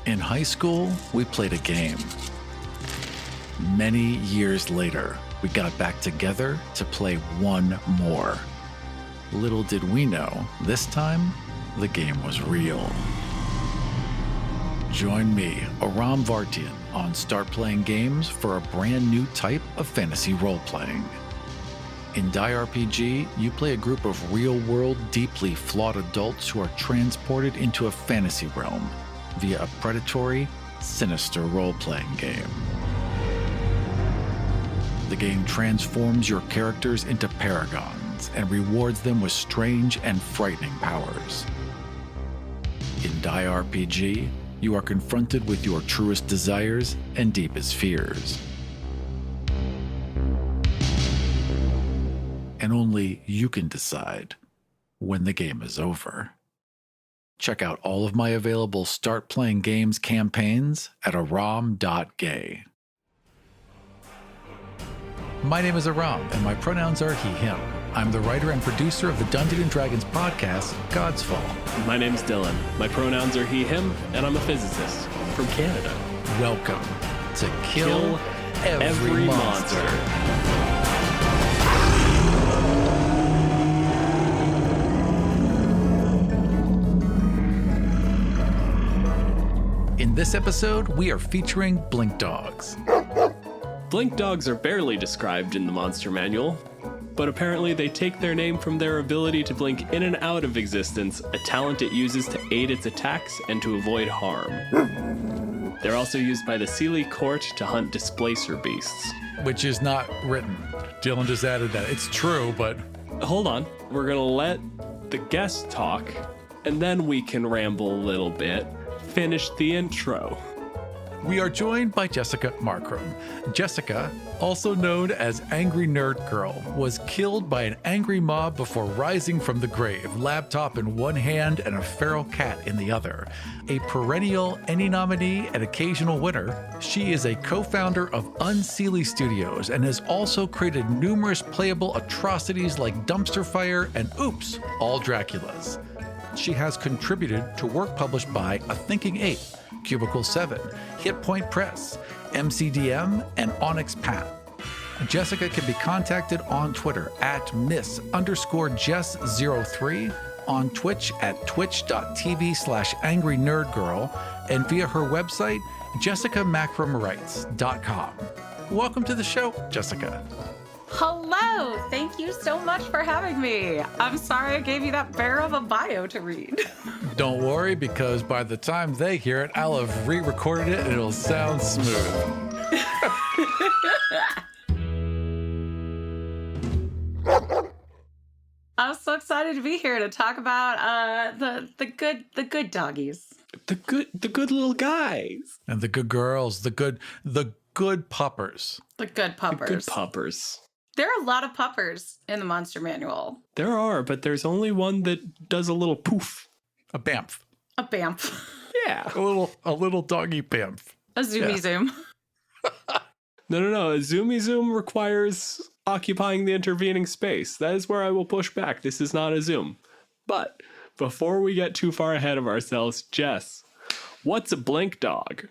In high school, we played a game. Many years later, we got back together to play one more. Little did we know, this time, the game was real. Join me, Aram Vartian, on Start Playing Games for a brand new type of fantasy role-playing. In Die RPG, you play a group of real-world, deeply flawed adults who are transported into a fantasy realm via a predatory, sinister role-playing game. The game transforms your characters into paragons and rewards them with strange and frightening powers. In Die RPG, you are confronted with your truest desires and deepest fears. And only you can decide when the game is over. Check out all of my available Start Playing Games campaigns at aram.gay. My name is Aram, and my pronouns are he, him. I'm the writer and producer of the Dungeons & Dragons podcast, God's Fall. My name's Dylan. My pronouns are he, him, and I'm a physicist from Canada. Welcome to Kill Every Monster. In this episode, we are featuring Blink Dogs. Blink dogs are barely described in the monster manual, but apparently they take their name from their ability to blink in and out of existence, a talent it uses to aid its attacks and to avoid harm. They're also used by the Seelie Court to hunt displacer beasts. Which is not written. Dylan just added that. It's true, but... Hold on. We're gonna let the guest talk, and then we can ramble a little bit. Finish the intro. We are joined by Jessica Marcrum. Jessica, also known as Angry Nerd Girl, was killed by an angry mob before rising from the grave, laptop in one hand and a feral cat in the other. A perennial Emmy nominee and occasional winner, she is a co-founder of Unseelie Studios and has also created numerous playable atrocities like Dumpster Fire and Oops, All Draculas. She has contributed to work published by A Thinking Ape, Cubicle 7, Hit Point Press, MCDM, and Onyx Pat. Jessica can be contacted on Twitter at miss_Jess03, on Twitch at twitch.tv/angrynerdgirl, and via her website, jessicamacrumwrites.com. Welcome to the show, Jessica. Hello! Thank you so much for having me. I'm sorry I gave you that bear of a bio to read. Don't worry, because by the time they hear it, I'll have re-recorded it and it'll sound smooth. I'm so excited to be here to talk about the good doggies. The good little guys. And the good girls, the good puppers. The good puppers. The good puppers. There are a lot of puppers in the monster manual. There are, but there's only one that does a little poof. A bamf. A bamf. Yeah. A little doggy bamf. A zoomy zoom. No. A zoomy zoom requires occupying the intervening space. That is where I will push back. This is not a zoom. But before we get too far ahead of ourselves, Jess, what's a blink dog?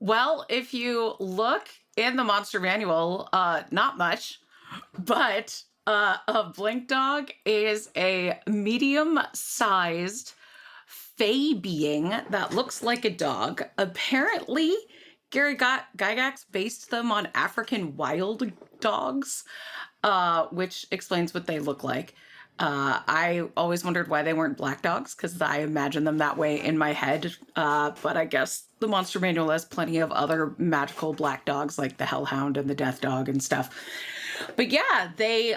Well, if you look in the monster manual, not much, but a blink dog is a medium-sized fey being that looks like a dog. Apparently, Gary Gygax based them on African wild dogs, which explains what they look like. I always wondered why they weren't black dogs, because I imagine them that way in my head. But I guess the monster manual has plenty of other magical black dogs, like the Hellhound and the Death Dog and stuff. But yeah, they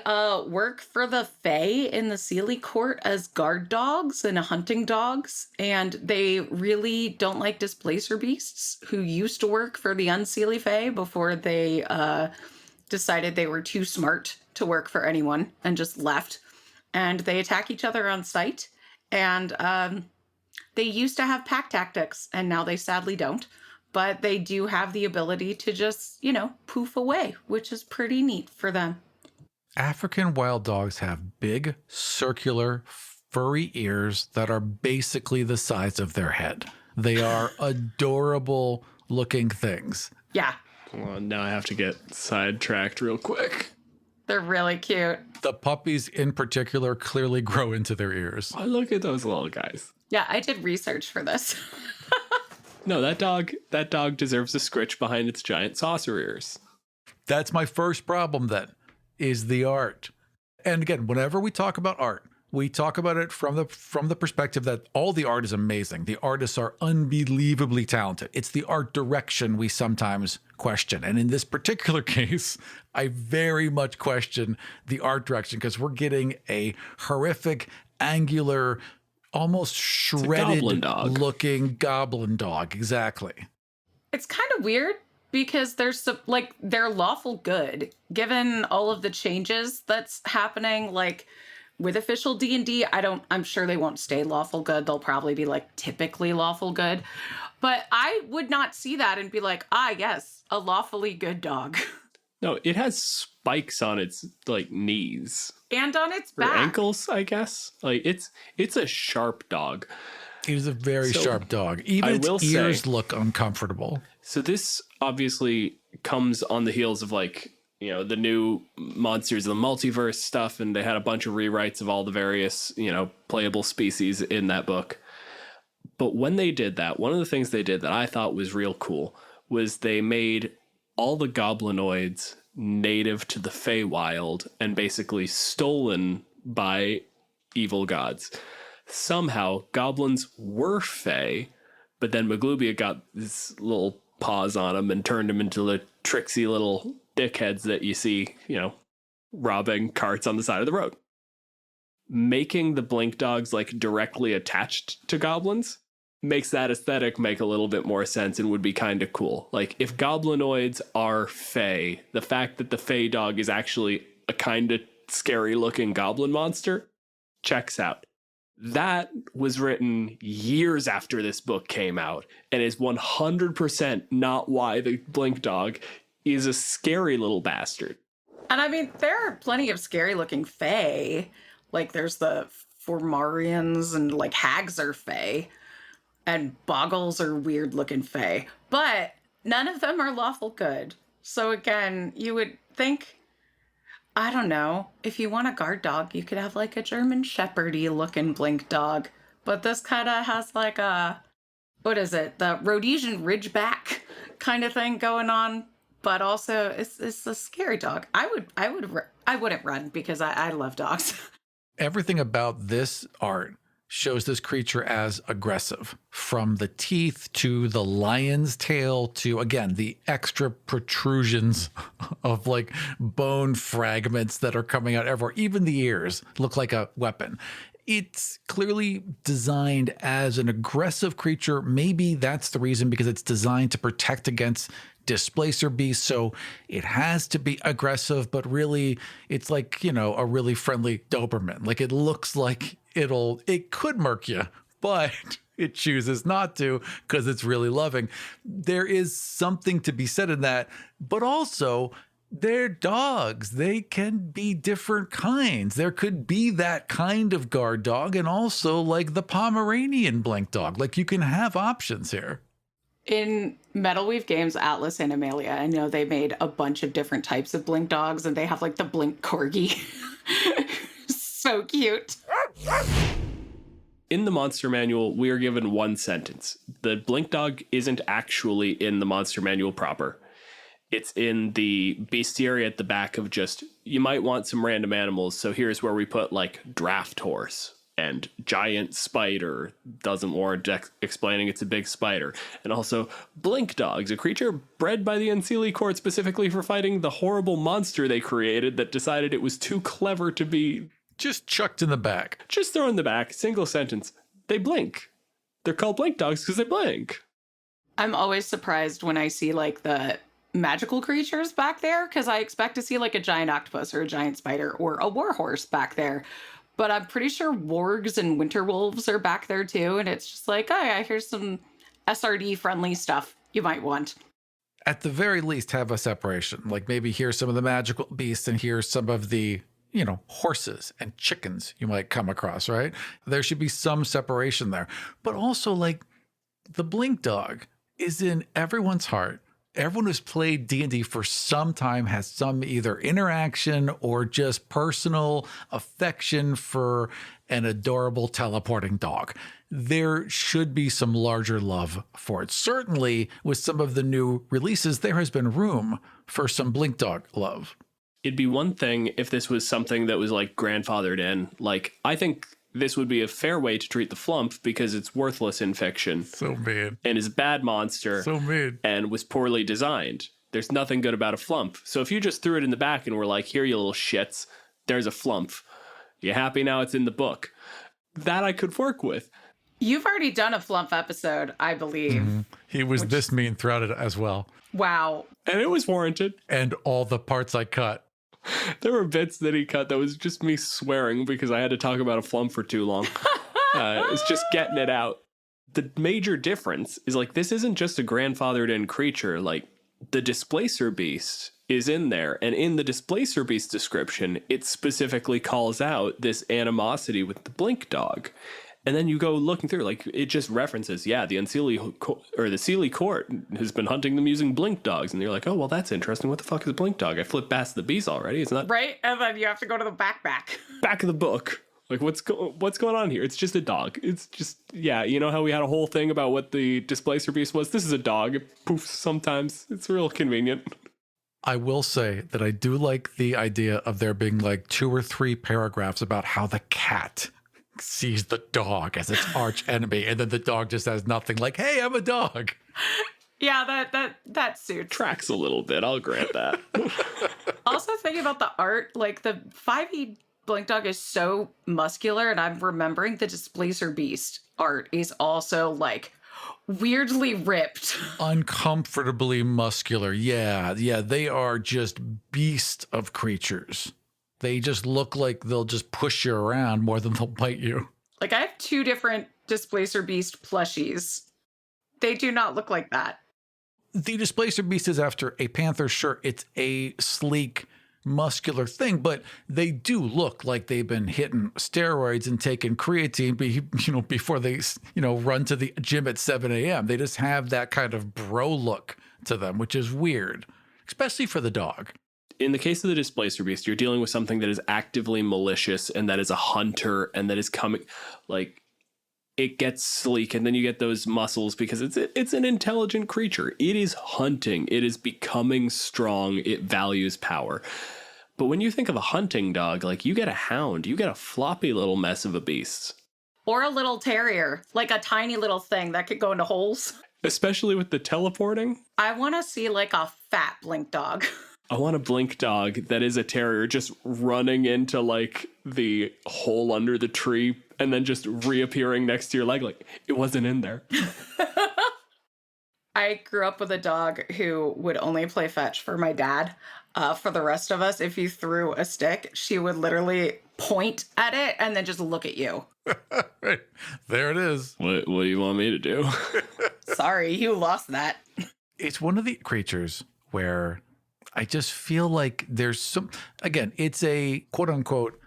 work for the Fae in the Seelie Court as guard dogs and hunting dogs. And they really don't like displacer beasts who used to work for the Unseelie Fae before they decided they were too smart to work for anyone and just left. And they attack each other on sight. And they used to have pack tactics, and now they sadly don't. But they do have the ability to just, poof away, which is pretty neat for them. African wild dogs have big, circular, furry ears that are basically the size of their head. They are adorable looking things. Yeah, Well, now I have to get sidetracked real quick. they're really cute. The puppies in particular clearly grow into their ears. Oh, look at those little guys. Yeah, I did research for this. No, that dog deserves a scritch behind its giant saucer ears. That's my first problem then, is the art. And again, whenever we talk about art, we talk about it from the perspective that all the art is amazing. The artists are unbelievably talented. It's the art direction we sometimes question. And in this particular case, I very much question the art direction because we're getting a horrific, angular, almost shredded looking goblin dog. Exactly. It's kind of weird because they're lawful good given all of the changes that's happening. Like with official D&D, I'm sure they won't stay lawful good. They'll probably be like typically lawful good. But I would not see that and be like, yes, a lawfully good dog. No, it has spikes on its like knees And on its or back. ankles, I guess. Like it's a sharp dog. It is a very sharp dog. Even its ears look uncomfortable. So this obviously comes on the heels of like, the new Monsters of the Multiverse stuff, and they had a bunch of rewrites of all the various, playable species in that book. But when they did that, one of the things they did that I thought was real cool was they made all the goblinoids native to the Feywild and basically stolen by evil gods. Somehow, goblins were Fey, but then Maglubia got this little paws on them and turned them into the tricksy little dickheads that you see, robbing carts on the side of the road. Making the blink dogs like directly attached to goblins makes that aesthetic make a little bit more sense and would be kind of cool. Like if goblinoids are Fey, the fact that the Fey dog is actually a kind of scary looking goblin monster checks out. That was written years after this book came out and is 100% not why the blink dog is a scary little bastard. And I mean, there are plenty of scary looking Fae. Like there's the Formarians and like hags are Fae. And boggles are weird looking Fae. But none of them are lawful good. So again, you would think, I don't know, if you want a guard dog, you could have like a German Shepherdy looking blink dog. But this kind of has like the Rhodesian Ridgeback kind of thing going on. But also, it's a scary dog. I wouldn't run because I love dogs. Everything about this art shows this creature as aggressive, from the teeth to the lion's tail to, again, the extra protrusions of like bone fragments that are coming out everywhere. Even the ears look like a weapon. It's clearly designed as an aggressive creature. Maybe that's the reason, because it's designed to protect against displacer beasts, so it has to be aggressive, but really it's like, a really friendly Doberman. Like it looks like it could murk you, but it chooses not to because it's really loving. There is something to be said in that, but also they're dogs. They can be different kinds. There could be that kind of guard dog and also like the Pomeranian blink dog. Like you can have options here. In Metalweave Games, Atlas and Amelia, I know they made a bunch of different types of blink dogs, and they have like the blink corgi. So cute. In the monster manual, we are given one sentence. The blink dog isn't actually in the monster manual proper. It's in the bestiary at the back of just, you might want some random animals, so here's where we put like draft horse and giant spider. Doesn't warrant explaining it's a big spider. And also blink dogs, a creature bred by the Unseelie court specifically for fighting the horrible monster they created that decided it was too clever to be just chucked in the back. Just throw in the back, single sentence. They blink. They're called blink dogs because they blink. I'm always surprised when I see like the magical creatures back there, because I expect to see like a giant octopus or a giant spider or a warhorse back there. But I'm pretty sure wargs and winterwolves are back there too. And it's just like, oh yeah, here's some SRD friendly stuff you might want. At the very least, have a separation. Like maybe here's some of the magical beasts and here's some of the, horses and chickens you might come across, right? There should be some separation there. But also like The Blink Dog is in everyone's heart. Everyone who's played D&D for some time has some either interaction or just personal affection for an adorable teleporting dog. There should be some larger love for it. Certainly, with some of the new releases, there has been room for some Blink Dog love. It'd be one thing if this was something that was like grandfathered in. Like, I think this would be a fair way to treat the Flump because it's worthless in fiction. So mean. And is a bad monster. So mean. And was poorly designed. There's nothing good about a Flump. So if you just threw it in the back and were like, here, you little shits, there's a Flump. You happy now it's in the book? That I could work with. You've already done a Flump episode, I believe. Mm-hmm. He was this mean throughout it as well. Wow. And it was warranted. And all the parts I cut. There were bits that he cut that was just me swearing because I had to talk about a Flump for too long. It's just getting it out. The major difference is like, this isn't just a grandfathered in creature. Like, the Displacer Beast is in there. And in the Displacer Beast description, it specifically calls out this animosity with the Blink Dog. And then you go looking through, like, it just references, the the Sealy Court has been hunting them using Blink Dogs. And you're like, oh, well, that's interesting. What the fuck is a Blink Dog? I flipped past the beast already. It's not right. And then you have to go to the back. Back of the book. Like, what's going on here? It's just a dog. It's just, you know how we had a whole thing about what the Displacer Beast was? This is a dog. It poofs sometimes. It's real convenient. I will say that I do like the idea of there being like 2 or 3 paragraphs about how the cat sees the dog as its arch enemy, and then the dog just has nothing, like, hey, I'm a dog. Yeah, that suits. Tracks a little bit, I'll grant that. Also thinking about the art, like the 5e Blink Dog is so muscular, and I'm remembering the Displacer Beast art is also like weirdly ripped. Uncomfortably muscular. Yeah, they are just beast of creatures. They just look like they'll just push you around more than they'll bite you. Like, I have 2 different Displacer Beast plushies. They do not look like that. The Displacer Beast is after a panther. Sure, it's a sleek, muscular thing, but they do look like they've been hitting steroids and taking creatine before they run to the gym at 7 a.m. They just have that kind of bro look to them, which is weird, especially for the dog. In the case of the Displacer Beast, you're dealing with something that is actively malicious and that is a hunter and that is coming, like, it gets sleek and then you get those muscles because it's an intelligent creature. It is hunting. It is becoming strong. It values power. But when you think of a hunting dog, like, you get a hound, you get a floppy little mess of a beast. Or a little terrier, like a tiny little thing that could go into holes. Especially with the teleporting. I want to see like a fat Blink Dog. I want a Blink Dog that is a terrier just running into like the hole under the tree and then just reappearing next to your leg like it wasn't in there. I grew up with a dog who would only play fetch for my dad. For the rest of us, if you threw a stick, she would literally point at it and then just look at you. Right. There it is. What do you want me to do? Sorry, you lost that. It's one of the creatures where I just feel like there's some, again, it's a quote unquote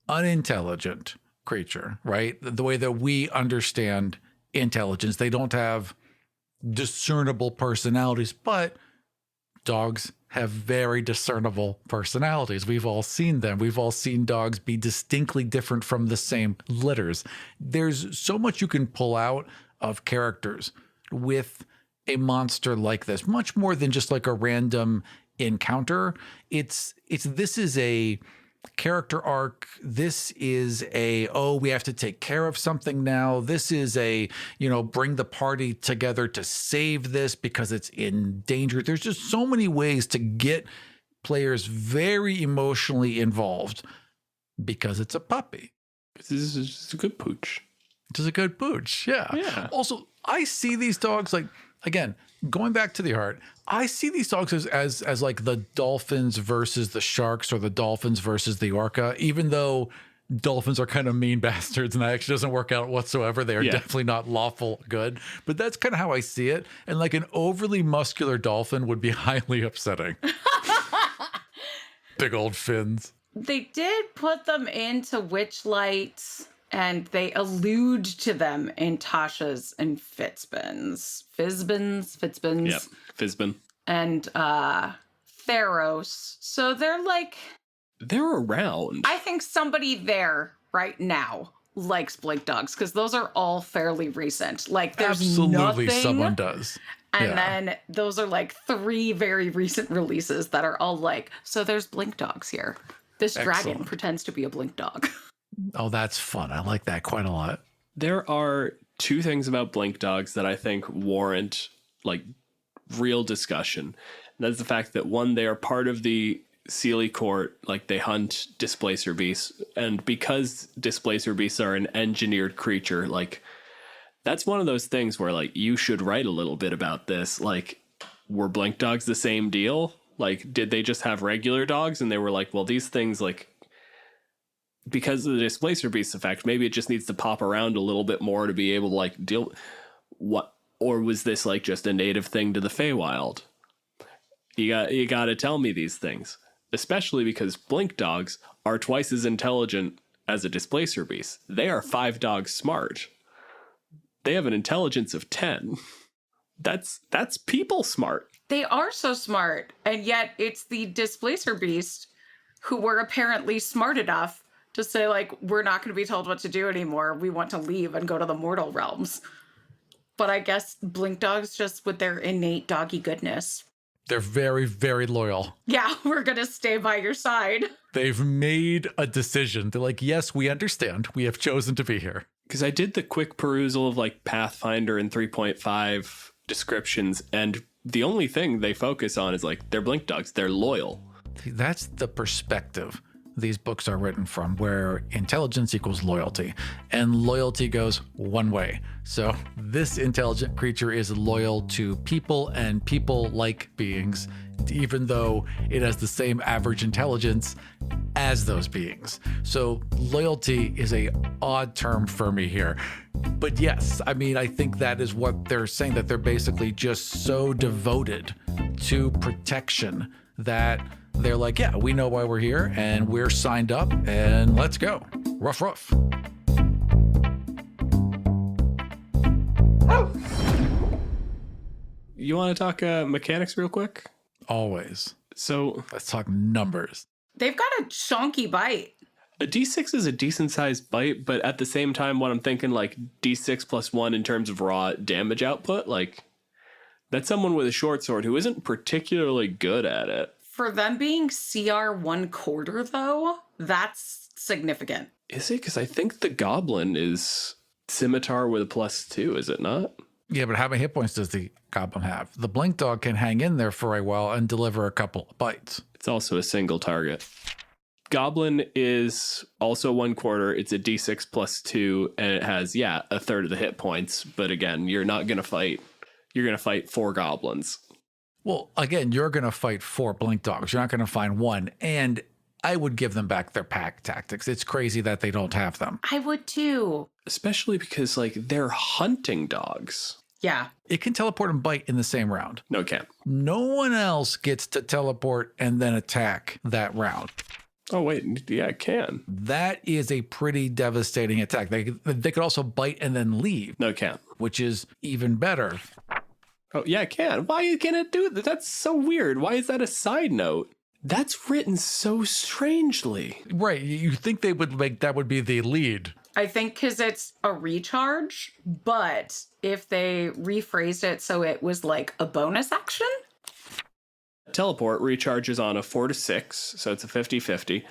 unintelligent creature, right? The way that we understand intelligence, they don't have discernible personalities, but dogs have very discernible personalities. We've all seen them. We've all seen dogs be distinctly different from the same litters. There's so much you can pull out of characters with a monster like this, much more than just like a random encounter. This is a character arc. This is we have to take care of something now. This is bring the party together to save this because it's in danger. There's just so many ways to get players very emotionally involved because it's a puppy. This is just a good pooch. It's a good pooch. Yeah. Also, I see these dogs like, again, going back to the art, I see these dogs as like the dolphins versus the sharks or the dolphins versus the orca, even though dolphins are kind of mean bastards and that actually doesn't work out whatsoever. They are definitely not lawful good, but that's kind of how I see it. And like an overly muscular dolphin would be highly upsetting. Big old fins. They did put them into Witchlight And they allude to them in Tasha's and Fitzbin's. Fitzbin's. Yep, Fizzbin. And Theros. So they're like... They're around. I think somebody there right now likes Blink Dogs, because those are all fairly recent. Like, there's Absolutely nothing, someone does. and then those are like 3 very recent releases that are all like, so there's Blink Dogs here. This dragon Excellent. pretends to be a Blink Dog. Oh, that's fun. I like that quite a lot. There are 2 things about Blink Dogs that I think warrant like real discussion. And that's the fact that, one, they are part of the Sealy court, like they hunt displacer beasts, and because displacer beasts are an engineered creature, like that's one of those things where like you should write a little bit about this. Like, were Blink Dogs the same deal? Like, did they just have regular dogs and they were like, well, these things, like, because of the displacer beast effect, maybe it just needs to pop around a little bit more to be able to like deal what, or was this like just a native thing to the Feywild? You got to tell me these things, especially because Blink Dogs are twice as intelligent as a displacer beast. They are 5 dogs smart. They have an intelligence of 10. That's people smart. They are so smart, and yet it's the displacer beast who were apparently smart enough to say, like, we're not going to be told what to do anymore. We want to leave and go to the mortal realms. But I guess Blink Dogs, just with their innate doggy goodness. They're very, very loyal. Yeah, we're going to stay by your side. They've made a decision. They're like, yes, we understand. We have chosen to be here. Because I did the quick perusal of like Pathfinder and 3.5 descriptions, and the only thing they focus on is like they're Blink Dogs. They're loyal. That's the perspective these books are written from, where intelligence equals loyalty, and loyalty goes one way. So this intelligent creature is loyal to people and people-like beings, even though it has the same average intelligence as those beings. So loyalty is a odd term for me here. But yes, I mean, I think that is what they're saying, that they're basically just so devoted to protection that they're like, yeah, we know why we're here and we're signed up and let's go. Ruff, ruff. You want to talk mechanics real quick? Always. So Let's talk numbers. They've got a chonky bite. a D6 is a decent sized bite, but at the same time, when I'm thinking like D6 plus 1 in terms of raw damage output, like that's someone with a short sword who isn't particularly good at it. For them being CR 1/4, though, that's significant. Is it? Because I think the goblin is scimitar with a +2, is it not? Yeah, but how many hit points does the goblin have? The blink dog can hang in there for a while and deliver a couple of bites. It's also a single target. Goblin is also 1/4. It's a D6 plus 2, and it has, a third of the hit points. But again, you're not going to fight. You're going to fight 4 goblins. Well, again, you're going to fight 4 blink dogs. You're not going to find one. And I would give them back their pack tactics. It's crazy that they don't have them. I would too. Especially because, like, they're hunting dogs. Yeah. It can teleport and bite in the same round. No, it can't. No one else gets to teleport and then attack that round. Oh, wait. Yeah, it can. That is a pretty devastating attack. They could also bite and then leave. No, it can't. Which is even better. Oh, yeah, it can. Why can it do that? That's so weird. Why is that a side note? That's written so strangely. Right. You think they would make that would be the lead. I think because it's a recharge, but if they rephrased it so it was like a bonus action? Teleport recharges on a 4 to 6, so it's a 50-50.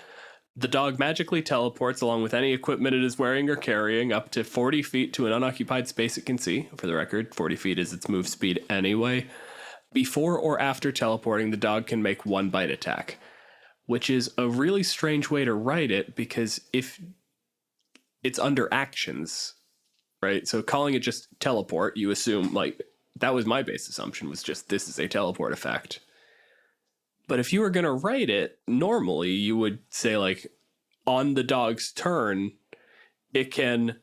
The dog magically teleports along with any equipment it is wearing or carrying up to 40 feet to an unoccupied space it can see. For the record, 40 feet is its move speed anyway. Before or after teleporting, the dog can make 1 bite attack, which is a really strange way to write it because if it's under actions, right? So calling it just teleport, you assume, like, that was my base assumption, was just this is a teleport effect. But if you were going to write it, normally you would say, like, on the dog's turn, it can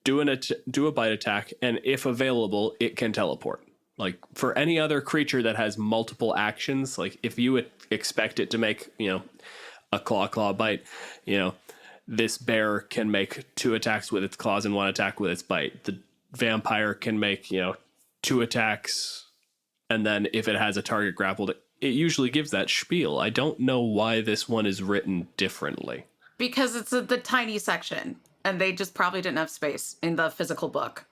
do a bite attack, and if available, it can teleport. Like, for any other creature that has multiple actions, like, if you would expect it to make, a claw bite, this bear can make 2 attacks with its claws and 1 attack with its bite. The vampire can make, 2 attacks, and then if it has a target grappled, it usually gives that spiel. I don't know why this one is written differently. Because it's the tiny section, and they just probably didn't have space in the physical book.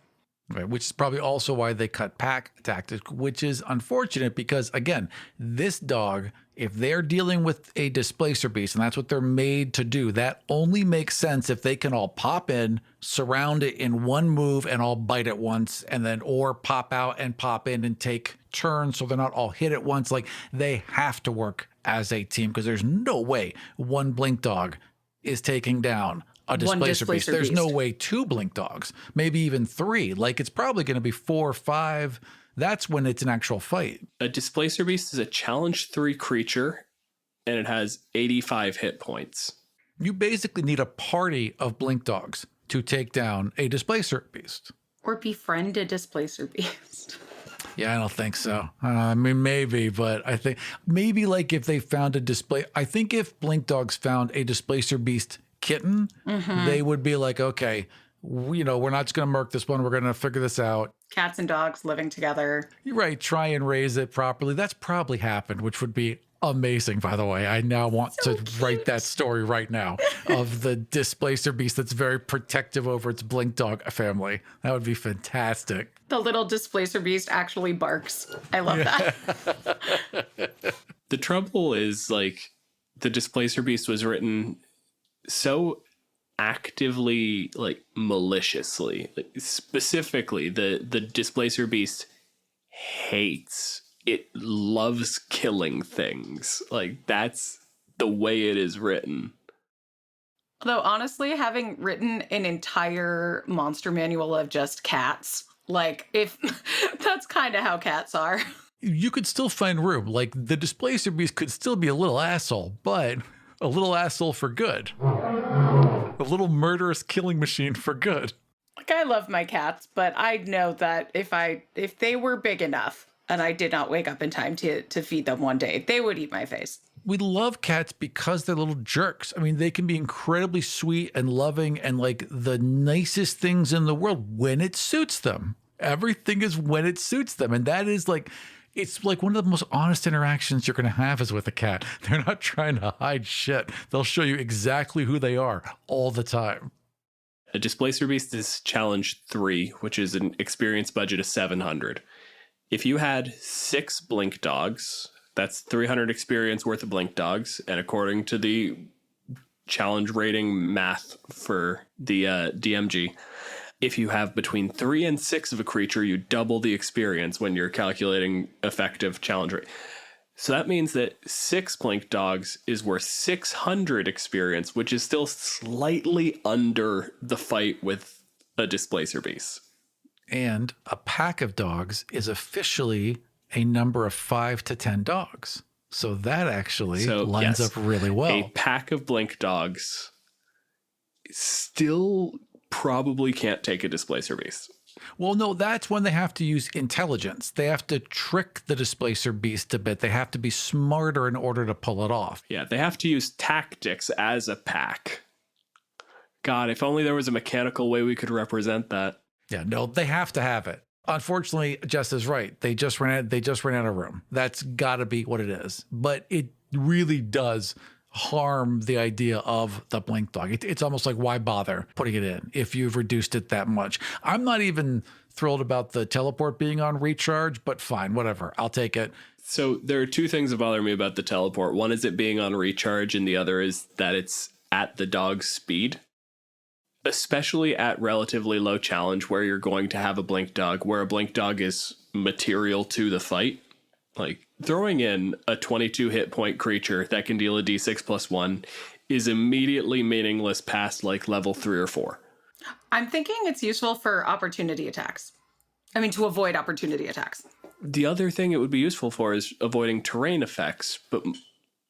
Right, which is probably also why they cut pack tactics, which is unfortunate because, again, this dog, if they're dealing with a displacer beast, and that's what they're made to do, that only makes sense if they can all pop in, surround it in one move, and all bite at once, and then or pop out and pop in and take turns so they're not all hit at once. Like, they have to work as a team because there's no way one blink dog is taking down a displacer beast. There's no way 2 blink dogs, maybe even 3. Like, it's probably going to be 4 or 5. That's when it's an actual fight. A displacer beast is a challenge 3 creature, and it has 85 hit points. You basically need a party of blink dogs to take down a displacer beast. Or befriend a displacer beast. Yeah, I don't think so. I mean, maybe, but I think maybe like if they found I think if blink dogs found a displacer beast kitten, they would be like, okay, we're not just going to murk this one. We're going to figure this out. Cats and dogs living together. You're right. Try and raise it properly. That's probably happened, which would be amazing, by the way. I now want to write that story right now of the displacer beast that's very protective over its blink dog family. That would be fantastic. The little displacer beast actually barks. I love that. The trouble is, like, the displacer beast was written so actively, like, maliciously. Like, specifically, the displacer beast hates, it loves killing things. Like, that's the way it is written. Although, honestly, having written an entire monster manual of just cats, like, if that's kind of how cats are. You could still find room. Like, the displacer beast could still be a little asshole, but a little asshole for good. A little murderous killing machine for good. Like, I love my cats, but I know that if they were big enough and I did not wake up in time to feed them one day, they would eat my face. We love cats because they're little jerks. I mean, they can be incredibly sweet and loving and like the nicest things in the world when it suits them. Everything is when it suits them. And that is like, it's like one of the most honest interactions you're going to have is with a cat. They're not trying to hide shit. They'll show you exactly who they are all the time. A displacer beast is challenge 3, which is an experience budget of 700. If you had 6 blink dogs, that's 300 experience worth of blink dogs. And according to the challenge rating math for the DMG, if you have between 3 and 6 of a creature, you double the experience when you're calculating effective challenge rate. So that means that 6 blink dogs is worth 600 experience, which is still slightly under the fight with a displacer beast. And a pack of dogs is officially a number of 5 to 10 dogs. So that actually lines up really well. A pack of blink dogs still probably can't take a displacer beast. Well, no, that's when they have to use intelligence. They have to trick the displacer beast a bit. They have to be smarter in order to pull it off. Yeah, they have to use tactics as a pack. God, if only there was a mechanical way we could represent that. Yeah, no, they have to have it. Unfortunately, Jess is right. They just ran out of room. That's got to be what it is. But it really does harm the idea of the blink dog. It's almost like, why bother putting it in if you've reduced it that much? I'm not even thrilled about the teleport being on recharge, but fine, whatever. I'll take it. So there are 2 things that bother me about the teleport. One is it being on recharge, and the other is that it's at the dog's speed. Especially at relatively low challenge where you're going to have a blink dog, where a blink dog is material to the fight. Like, throwing in a 22 hit point creature that can deal a d6 plus 1 is immediately meaningless past like level 3 or 4. I'm thinking it's useful for opportunity attacks. I mean, to avoid opportunity attacks. The other thing it would be useful for is avoiding terrain effects. But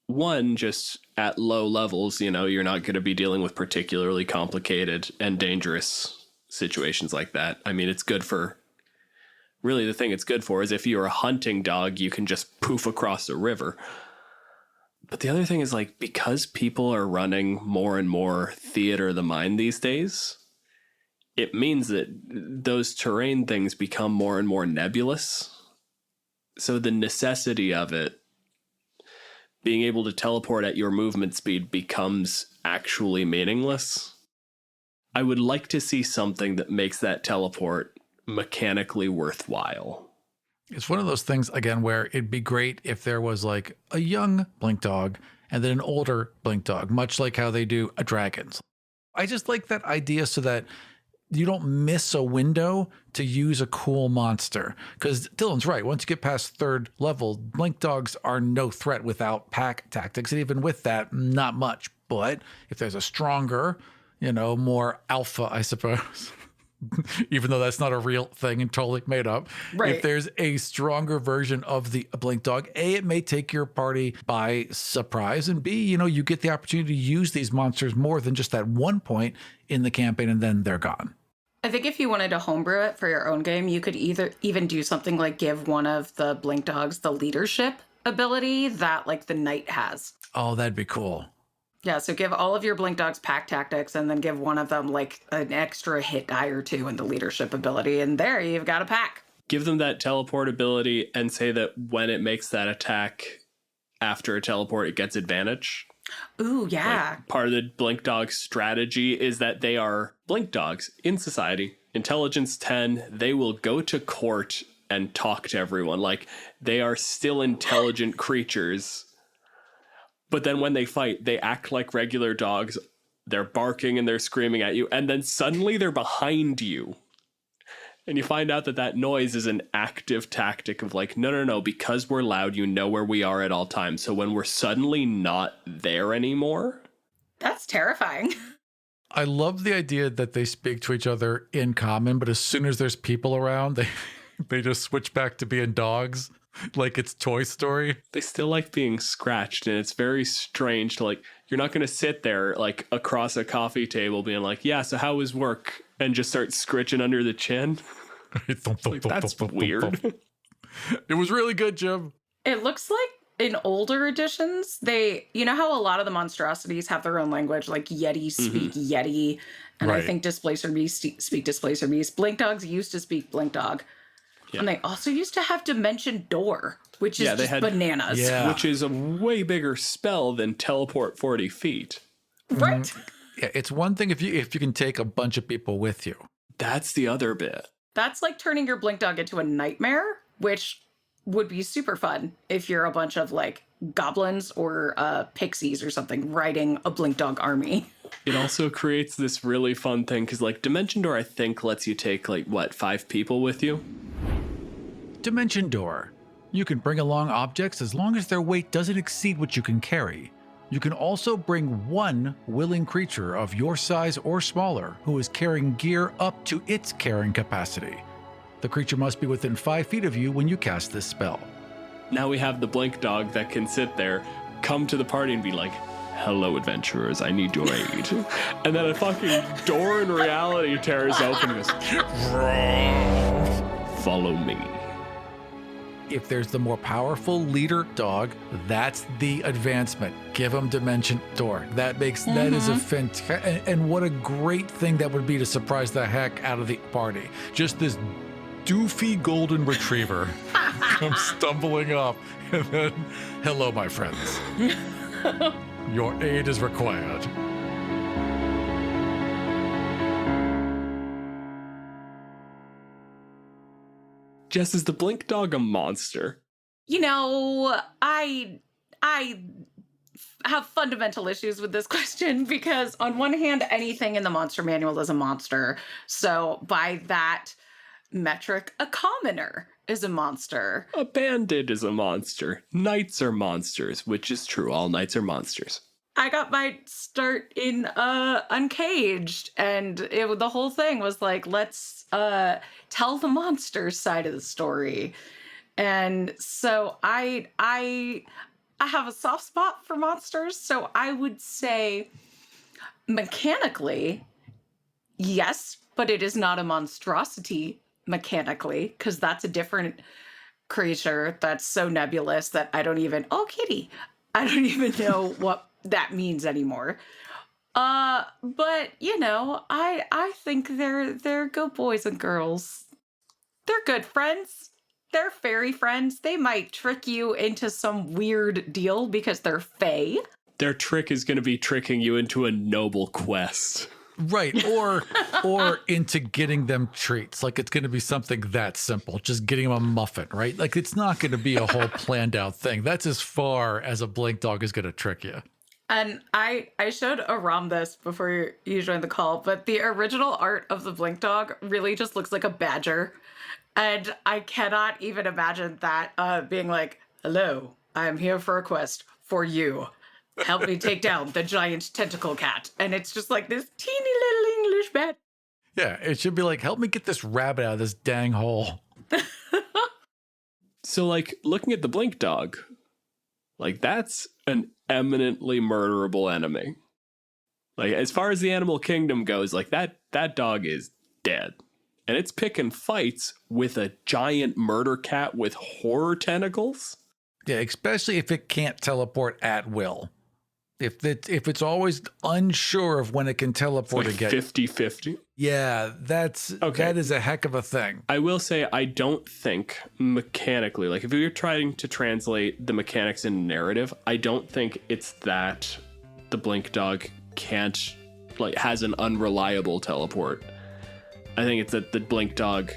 one, just at low levels, you're not going to be dealing with particularly complicated and dangerous situations like that. I mean, it's good for... Really, the thing it's good for is if you're a hunting dog, you can just poof across a river. But the other thing is, like, because people are running more and more theater of the mind these days, it means that those terrain things become more and more nebulous. So the necessity of it, being able to teleport at your movement speed, becomes actually meaningless. I would like to see something that makes that teleport mechanically worthwhile. It's one of those things, again, where it'd be great if there was like a young blink dog and then an older blink dog, much like how they do a dragons. I just like that idea so that you don't miss a window to use a cool monster. Because Dylan's right. Once you get past third level, blink dogs are no threat without pack tactics. And even with that, not much. But if there's a stronger, more alpha, I suppose, even though that's not a real thing and totally made up. Right. If there's a stronger version of the blink dog, A, it may take your party by surprise, and B, you get the opportunity to use these monsters more than just at one point in the campaign and then they're gone. I think if you wanted to homebrew it for your own game, you could even do something like give one of the blink dogs the leadership ability that like the knight has. Oh, that'd be cool. Yeah, so give all of your blink dogs pack tactics and then give one of them like an extra hit die or two in the leadership ability. And there you've got a pack. Give them that teleport ability and say that when it makes that attack after a teleport, it gets advantage. Ooh, yeah. Like, part of the blink dog strategy is that they are blink dogs in society. Intelligence 10, they will go to court and talk to everyone. Like, they are still intelligent creatures. But then when they fight, they act like regular dogs. They're barking and they're screaming at you. And then suddenly they're behind you. And you find out that that noise is an active tactic of like, no, because we're loud, you know where we are at all times. So when we're suddenly not there anymore. That's terrifying. I love the idea that they speak to each other in common, but as soon as there's people around, they just switch back to being dogs, like it's Toy Story. They still like being scratched, and it's very strange to like, you're not going to sit there like across a coffee table being like, yeah, so how was work? And just start scritching under the chin. Like, that's weird. It was really good, Jim. It looks like in older editions, you know how a lot of the monstrosities have their own language, like Yeti speak Yeti, and I think Displacer Beast speak Displacer Beast. Blink dogs used to speak Blink dog. Yeah. And they also used to have Dimension Door, which is just bananas. Yeah. Which is a way bigger spell than teleport 40 feet. Right. Yeah, it's one thing if you can take a bunch of people with you. That's the other bit. That's like turning your blink dog into a nightmare, which would be super fun if you're a bunch of like goblins or pixies or something riding a blink dog army. It also creates this really fun thing because like Dimension Door, I think, lets you take like, 5 people with you? Dimension Door. You can bring along objects as long as their weight doesn't exceed what you can carry. You can also bring one willing creature of your size or smaller who is carrying gear up to its carrying capacity. The creature must be within 5 feet of you when you cast this spell. Now we have the blink dog that can sit there, come to the party and be like, hello, adventurers, I need your aid. And then a fucking door in reality tears open and goes, follow me. If there's the more powerful leader dog, that's the advancement. Give them Dimension Door. That is a fantastic, and what a great thing that would be to surprise the heck out of the party. Just this doofy golden retriever comes stumbling up, and then, hello, my friends. Your aid is required. Jess, is the blink dog a monster? I have fundamental issues with this question because on one hand, anything in the monster manual is a monster. So by that metric, a commoner is a monster. A bandit is a monster. Knights are monsters, which is true. All knights are monsters. I got my start in Uncaged, and the whole thing was like, let's tell the monster side of the story. And so I have a soft spot for monsters, so I would say mechanically, yes, but it is not a monstrosity mechanically, because that's a different creature that's so nebulous that I don't even, oh, kitty. I don't even know what that means anymore. But you know, I think they're good boys and girls. They're good friends. They're fairy friends. They might trick you into some weird deal because they're fae. Their trick is going to be tricking you into a noble quest. Right, or into getting them treats. Like it's going to be something that simple, just getting them a muffin, right? Like it's not going to be a whole planned out thing. That's as far as a blink dog is going to trick you. And I showed Aram this before you joined the call, but the original art of the blink dog really just looks like a badger. And I cannot even imagine that being like, hello, I'm here for a quest for you. Help me take down the giant tentacle cat. And it's just like this teeny little English bat. Yeah, it should be like, help me get this rabbit out of this dang hole. So, like, looking at the blink dog, like, that's an eminently murderable enemy. Like, as far as the animal kingdom goes, like, that dog is dead. And it's picking fights with a giant murder cat with horror tentacles. Yeah, especially if it can't teleport at will. If it's always unsure of when it can teleport like again. 50-50. Yeah, that is a heck of a thing. I will say I don't think mechanically, like if you're trying to translate the mechanics in narrative, I don't think it's that the blink dog can't, like, has an unreliable teleport. I think it's that the blink dog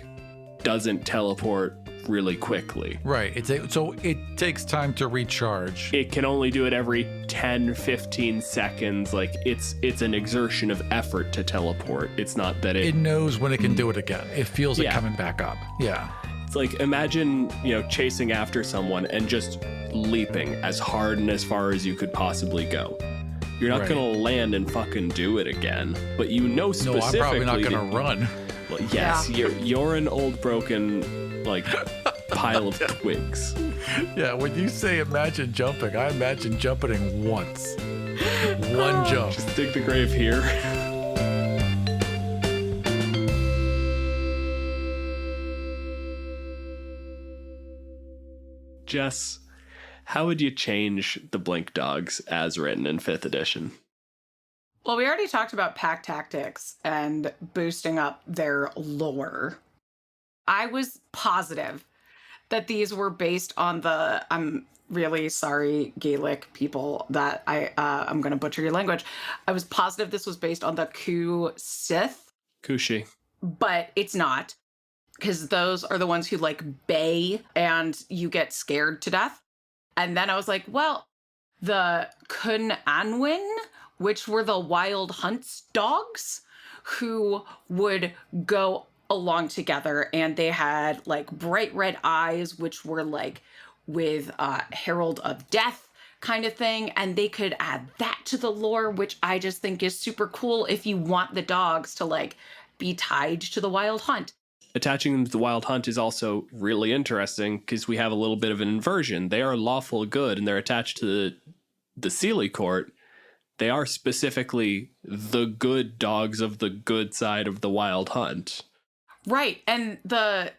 doesn't teleport really quickly. Right. So it takes time to recharge. It can only do it every 10-15 seconds. Like it's an exertion of effort to teleport. It's not that it knows when it can do it again. It feels it coming back up. Yeah. It's like, imagine, chasing after someone and just leaping as hard and as far as you could possibly go. You're not going to land and fucking do it again, but specifically. No, I'm probably not going to run. Well, yes, you're an old broken, like, pile of twigs. Yeah, when you say imagine jumping, I imagine jumping once. One jump. Just dig the grave here. Jess, how would you change the blink dogs as written in 5th edition? Well, we already talked about pack tactics and boosting up their lore. I was positive that these were based on I'm really sorry, Gaelic people, that I'm going to butcher your language. I was positive this was based on the Ku Sith. Kushi. But it's not, because those are the ones who, like, bay and you get scared to death. And then I was like, well, the Kun Anwin, which were the Wild Hunts dogs who would go along together, and they had like bright red eyes, which were like with Herald of Death kind of thing, and they could add that to the lore, which I just think is super cool if you want the dogs to like be tied to the Wild Hunt. Attaching them to the Wild Hunt is also really interesting because we have a little bit of an inversion. They are lawful good and they're attached to the Sealy Court. They are specifically the good dogs of the good side of the Wild Hunt. Right. And the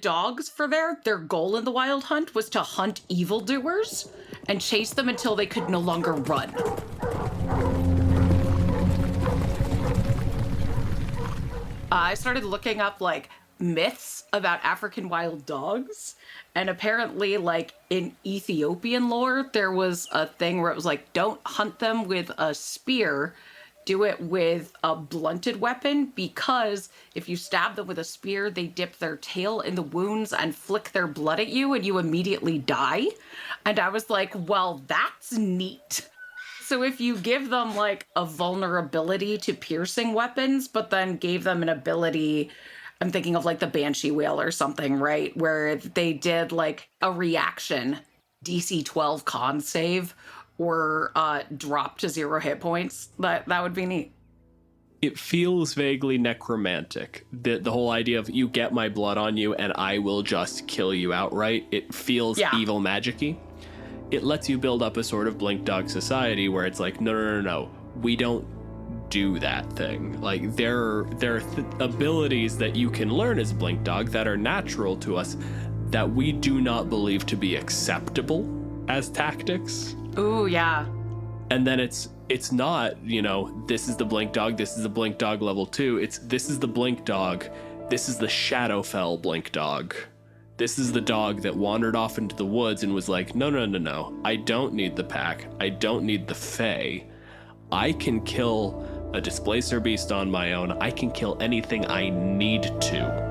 dogs for their goal in the Wild Hunt was to hunt evildoers and chase them until they could no longer run. I started looking up like myths about African wild dogs, and apparently like in Ethiopian lore there was a thing where it was like, don't hunt them with a spear, do it with a blunted weapon, because if you stab them with a spear they dip their tail in the wounds and flick their blood at you and you immediately die. And I was like, well, that's neat. So if you give them like a vulnerability to piercing weapons, but then gave them an ability, I'm thinking of like the Banshee Whale or something, right? Where they did like a reaction, DC 12 con save, or drop to 0 hit points. That would be neat. It feels vaguely necromantic. The whole idea of you get my blood on you and I will just kill you outright. It feels evil magic-y. It lets you build up a sort of blink dog society where it's like, no. We don't do that thing. Like there are abilities that you can learn as blink dog that are natural to us that we do not believe to be acceptable as tactics. Ooh, yeah. And then it's not, this is the blink dog, this is the blink dog level 2. This is the blink dog. This is the Shadowfell blink dog. This is the dog that wandered off into the woods and was like, no. I don't need the pack. I don't need the Fae. I can kill a displacer beast on my own. I can kill anything I need to.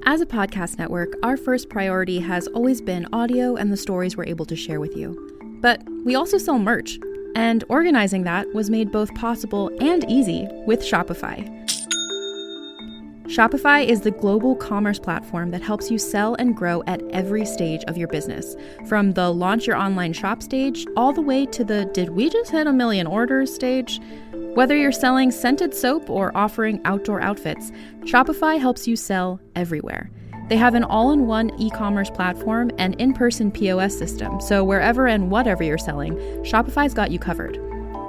As a podcast network, our first priority has always been audio and the stories we're able to share with you. But we also sell merch, and organizing that was made both possible and easy with Shopify. Shopify is the global commerce platform that helps you sell and grow at every stage of your business, from the launch your online shop stage all the way to the did we just hit 1 million orders stage. Whether you're selling scented soap or offering outdoor outfits, Shopify helps you sell everywhere. They have an all-in-one e-commerce platform and in-person POS system, so wherever and whatever you're selling, Shopify's got you covered.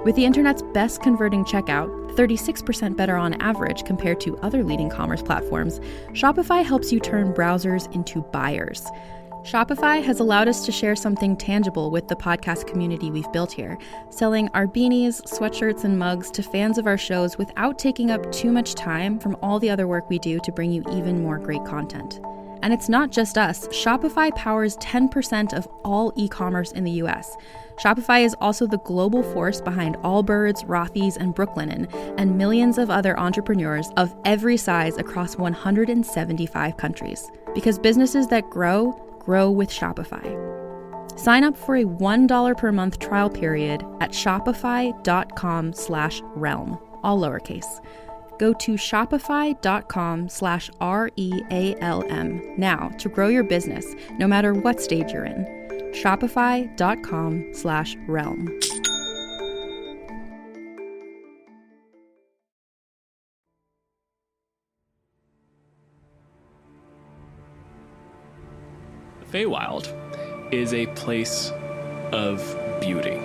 With the internet's best converting checkout, 36% better on average compared to other leading commerce platforms, Shopify helps you turn browsers into buyers. Shopify has allowed us to share something tangible with the podcast community we've built here, selling our beanies, sweatshirts, and mugs to fans of our shows without taking up too much time from all the other work we do to bring you even more great content. And it's not just us. Shopify powers 10% of all e-commerce in the US. Shopify is also the global force behind Allbirds, Rothy's, and Brooklinen, and millions of other entrepreneurs of every size across 175 countries. Because businesses that grow with Shopify. Sign up for a $1 per month trial period at shopify.com/realm, all lowercase. Go to shopify.com/REALM now to grow your business, no matter what stage you're in. Shopify.com/realm. Feywild is a place of beauty.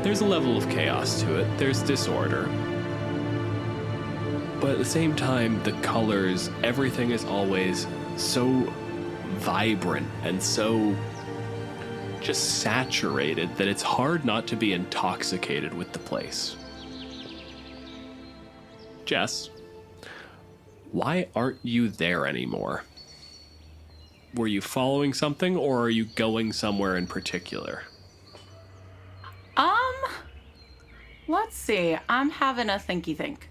There's a level of chaos to it. There's disorder. But at the same time, the colors, everything is always so vibrant and so just saturated that it's hard not to be intoxicated with the place. Jess, why aren't you there anymore? Were you following something, or are you going somewhere in particular? Let's see. I'm having a thinky think.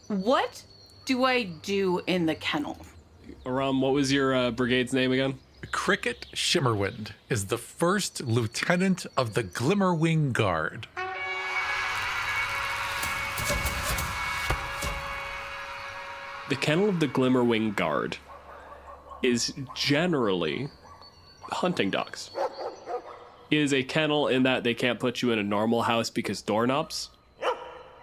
What do I do in the kennel? Aram, what was your brigade's name again? Cricket Shimmerwind is the first lieutenant of the Glimmerwing Guard. The kennel of the Glimmerwing Guard is generally hunting dogs. It is a kennel in that they can't put you in a normal house because doorknobs.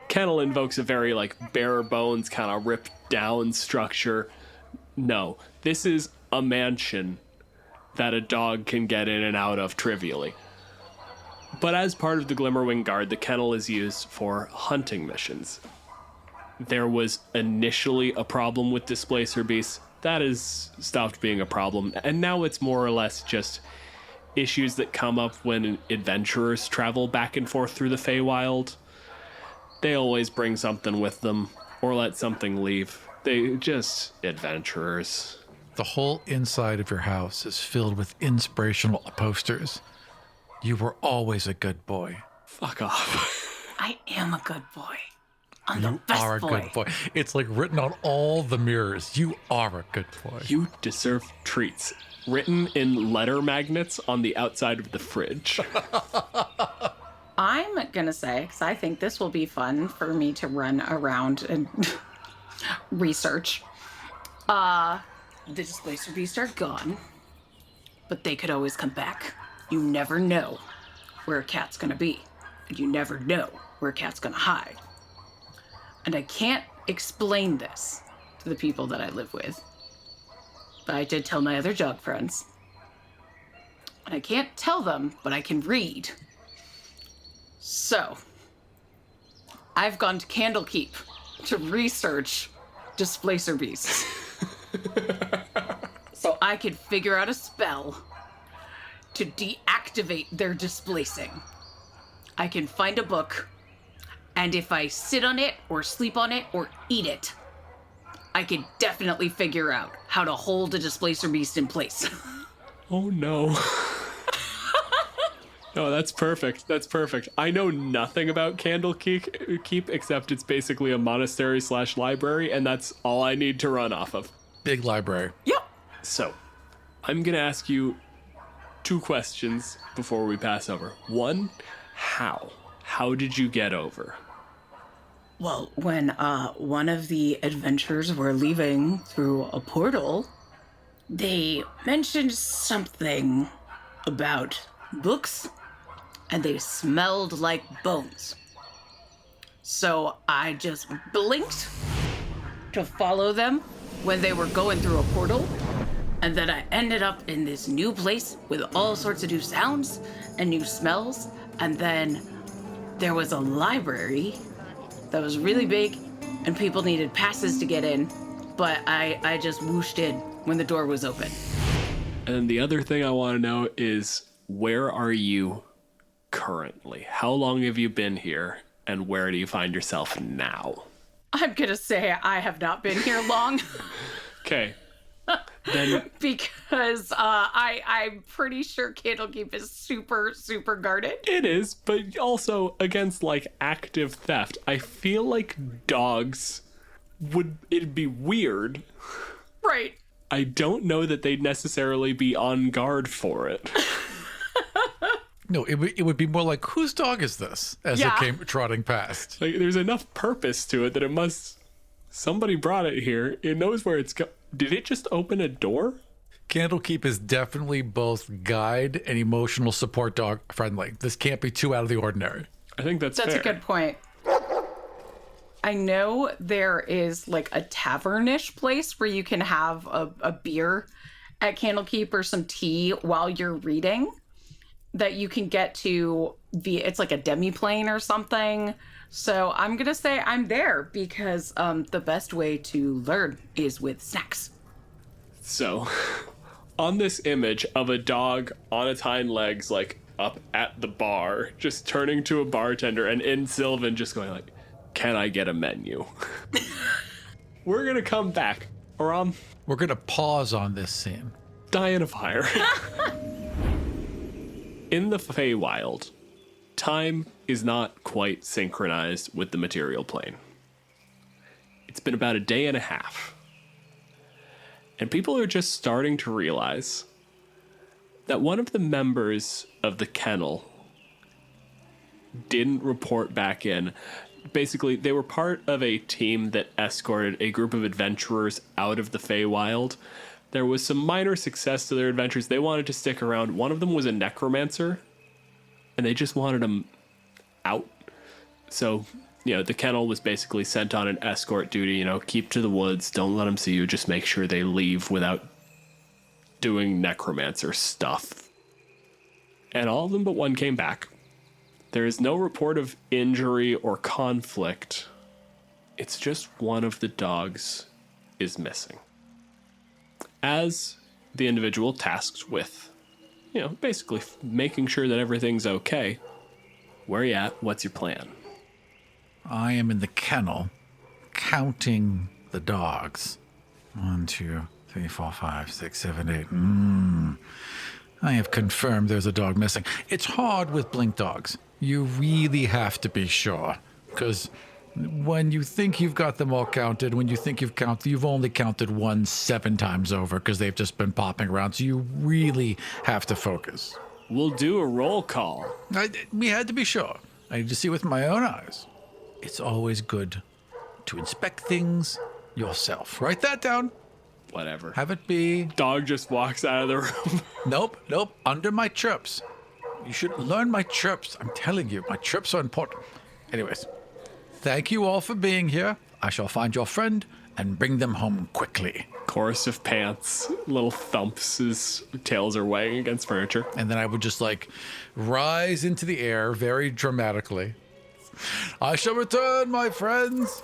Kennel invokes a very bare bones kind of ripped down structure. No, this is a mansion that a dog can get in and out of trivially. But as part of the Glimmerwing Guard, the kennel is used for hunting missions. There was initially a problem with displacer beasts. That has stopped being a problem, and now it's more or less just issues that come up when adventurers travel back and forth through the Feywild. They always bring something with them, or let something leave. They just adventurers. The whole inside of your house is filled with inspirational posters. You were always a good boy. Fuck off. I am a good boy. I'm the You best are a boy. good boy. It's written on all the mirrors. You are a good boy. You deserve treats. Written in letter magnets on the outside of the fridge. I'm gonna say, because I think this will be fun for me to run around and research. The displacer beasts are gone, but they could always come back. you never know where a cat's gonna be, and you never know where a cat's gonna hide. And I can't explain this to the people that I live with, but I did tell my other dog friends. And I can't tell them, but I can read. So, I've gone to Candlekeep to research displacer beasts. So I could figure out a spell to deactivate their displacing. I can find a book, and if I sit on it or sleep on it or eat it, I could definitely figure out how to hold a displacer beast in place. Oh no. No, that's perfect. That's perfect. I know nothing about Candlekeep except it's basically a monastery / library, and that's all I need to run off of. Big library. Yep. So, I'm going to ask you 2 questions before we pass over. 1, how? How did you get over? Well, when one of the adventurers were leaving through a portal, they mentioned something about books, and they smelled like bones. So I just blinked to follow them when they were going through a portal, and then I ended up in this new place with all sorts of new sounds and new smells, and then there was a library that was really big, and people needed passes to get in, but I just whooshed in when the door was open. And the other thing I want to know is, where are you currently? How long have you been here, and where do you find yourself now? I'm gonna say I have not been here long. Okay. Then because I'm pretty sure Candlekeep is super, super guarded. it is, but also against like active theft. I feel like dogs it'd be weird. Right. I don't know that they'd necessarily be on guard for it. No, it would be more like, whose dog is this? As Yeah. it came trotting past. Like, there's enough purpose to it that it must. Somebody brought it here. It knows where it's go. Did it just open a door? Candlekeep is definitely both guide and emotional support dog friendly. This can't be too out of the ordinary. I think that's That's fair. a good point. I know there is like a tavern-ish place where you can have a beer at Candlekeep or some tea while you're reading that you can get to via, it's like a demi-plane or something. So I'm going to say I'm there because the best way to learn is with snacks. So, on this image of a dog on its hind legs, like up at the bar, just turning to a bartender, and in Sylvan just going like, "Can I get a menu?" We're gonna come back, or We're going to pause on this scene. die in a fire. In the Feywild, time is not quite synchronized with the material plane. It's been about a day and a half. And people are just starting to realize that one of the members of the kennel didn't report back in. Basically, they were part of a team that escorted a group of adventurers out of the Feywild. There was some minor success to their adventures. They wanted to stick around. One of them was a necromancer, and they just wanted him out. So, the kennel was basically sent on an escort duty, keep to the woods, don't let them see you, just make sure they leave without doing necromancer stuff. And all of them but one came back. There is no report of injury or conflict. It's just one of the dogs is missing. As the individual tasked with, basically making sure that everything's okay, where are you at? What's your plan? I am in the kennel counting the dogs. 1, 2, 3, 4, 5, 6, 7, 8. I have confirmed there's a dog missing. It's hard with blink dogs. You really have to be sure. Because when you think you've got them all counted, when you think you've only counted one 7 times over because they've just been popping around. So you really have to focus. We'll do a roll call. We had to be sure. I need to see with my own eyes. It's always good to inspect things yourself. Write that down. Whatever. Have it be. Dog just walks out of the room. Nope. Under my chirps. You should learn my chirps. I'm telling you, my chirps are important. Anyways, thank you all for being here. I shall find your friend and bring them home quickly. Chorus of pants, little thumps as tails are weighing against furniture. And then I would just like rise into the air very dramatically. I shall return, my friends.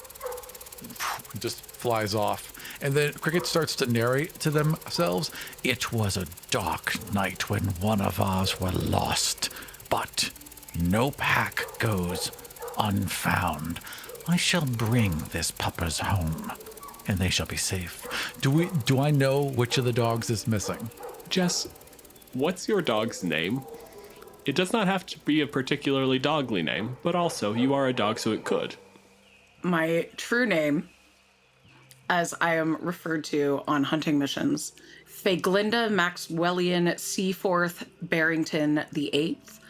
Just flies off. And then Cricket starts to narrate to themselves. It was a dark night when one of ours were lost, but no pack goes unfound. I shall bring this puppers home, and they shall be safe. Do I know which of the dogs is missing? Jess, what's your dog's name? It does not have to be a particularly dogly name, but also you are a dog, so it could. My true name, as I am referred to on hunting missions, Faglinda Maxwellian Seaforth Barrington the 8th,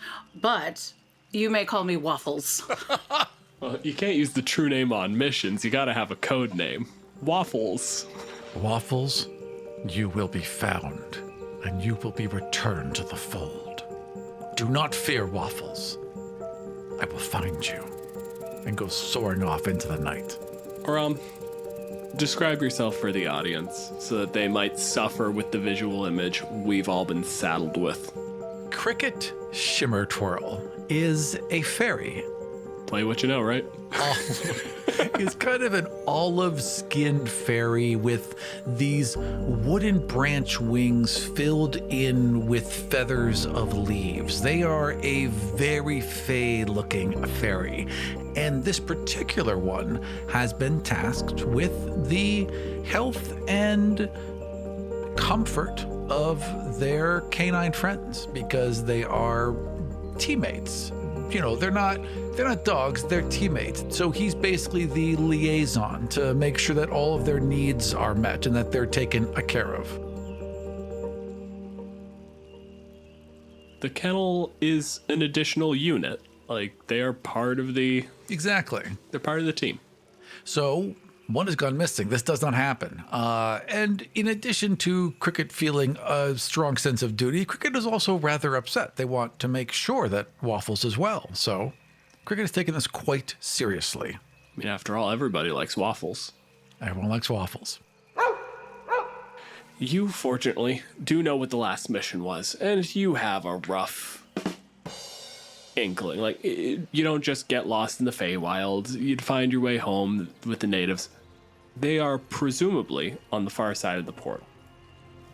but you may call me Waffles. Well, you can't use the true name on missions. You gotta have a code name. Waffles. Waffles, you will be found, and you will be returned to the fold. Do not fear, Waffles. I will find you. And go soaring off into the night. Or, describe yourself for the audience so that they might suffer with the visual image we've all been saddled with. Cricket Shimmer Twirl is a fairy. Play what you know, right? He's kind of an olive-skinned fairy with these wooden branch wings filled in with feathers of leaves. They are a very fey-looking fairy. And this particular one has been tasked with the health and comfort of their canine friends because they are teammates. You know, they're not dogs, they're teammates. So he's basically the liaison to make sure that all of their needs are met and that they're taken care of. The kennel is an additional unit. Like, they are part of the... Exactly. They're part of the team. So one has gone missing. This does not happen. And in addition to Cricket feeling a strong sense of duty, Cricket is also rather upset. They want to make sure that Waffles is well. So Cricket is taking this quite seriously. I mean, after all, everybody likes waffles. Everyone likes Waffles. You, fortunately, do know what the last mission was, and you have a rough inkling. Like, you don't just get lost in the Feywild. You'd find your way home with the natives. They are presumably on the far side of the portal.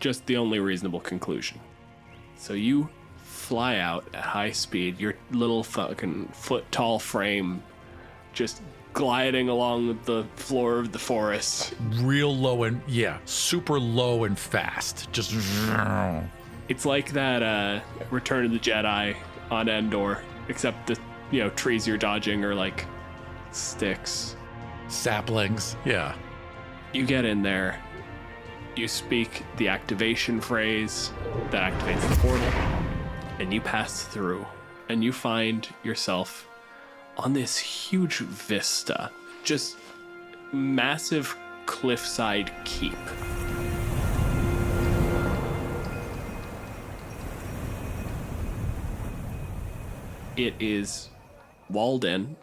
Just the only reasonable conclusion. So you fly out at high speed, your little fucking foot-tall frame just gliding along the floor of the forest. Real low and, super low and fast. Just... It's like that Return of the Jedi on Endor, except the trees you're dodging are like sticks, saplings. Yeah. You get in there, you speak the activation phrase that activates the portal, and you pass through, and you find yourself on this huge vista, just massive cliffside keep. It is walled in,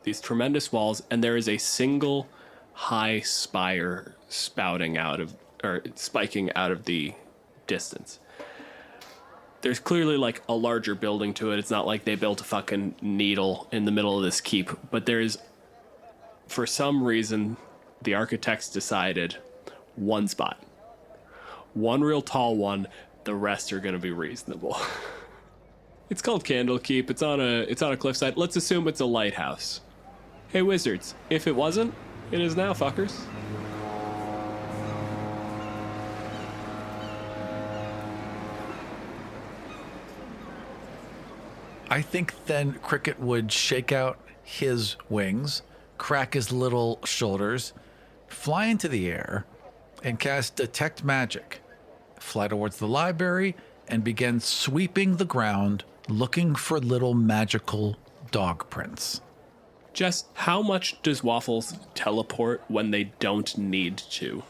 these tremendous walls, and there is a single high spire spiking out of the distance. There's clearly like a larger building to it. It's not like they built a fucking needle in the middle of this keep, but there's, for some reason, the architects decided one spot. One real tall one, the rest are going to be reasonable. It's called Candlekeep. It's on a cliffside. Let's assume it's a lighthouse. Hey, wizards, if it wasn't, it is now, fuckers. I think then Cricket would shake out his wings, crack his little shoulders, fly into the air, and cast Detect Magic. Fly towards the library and begin sweeping the ground, looking for little magical dog prints. Jess, how much does Waffles teleport when they don't need to?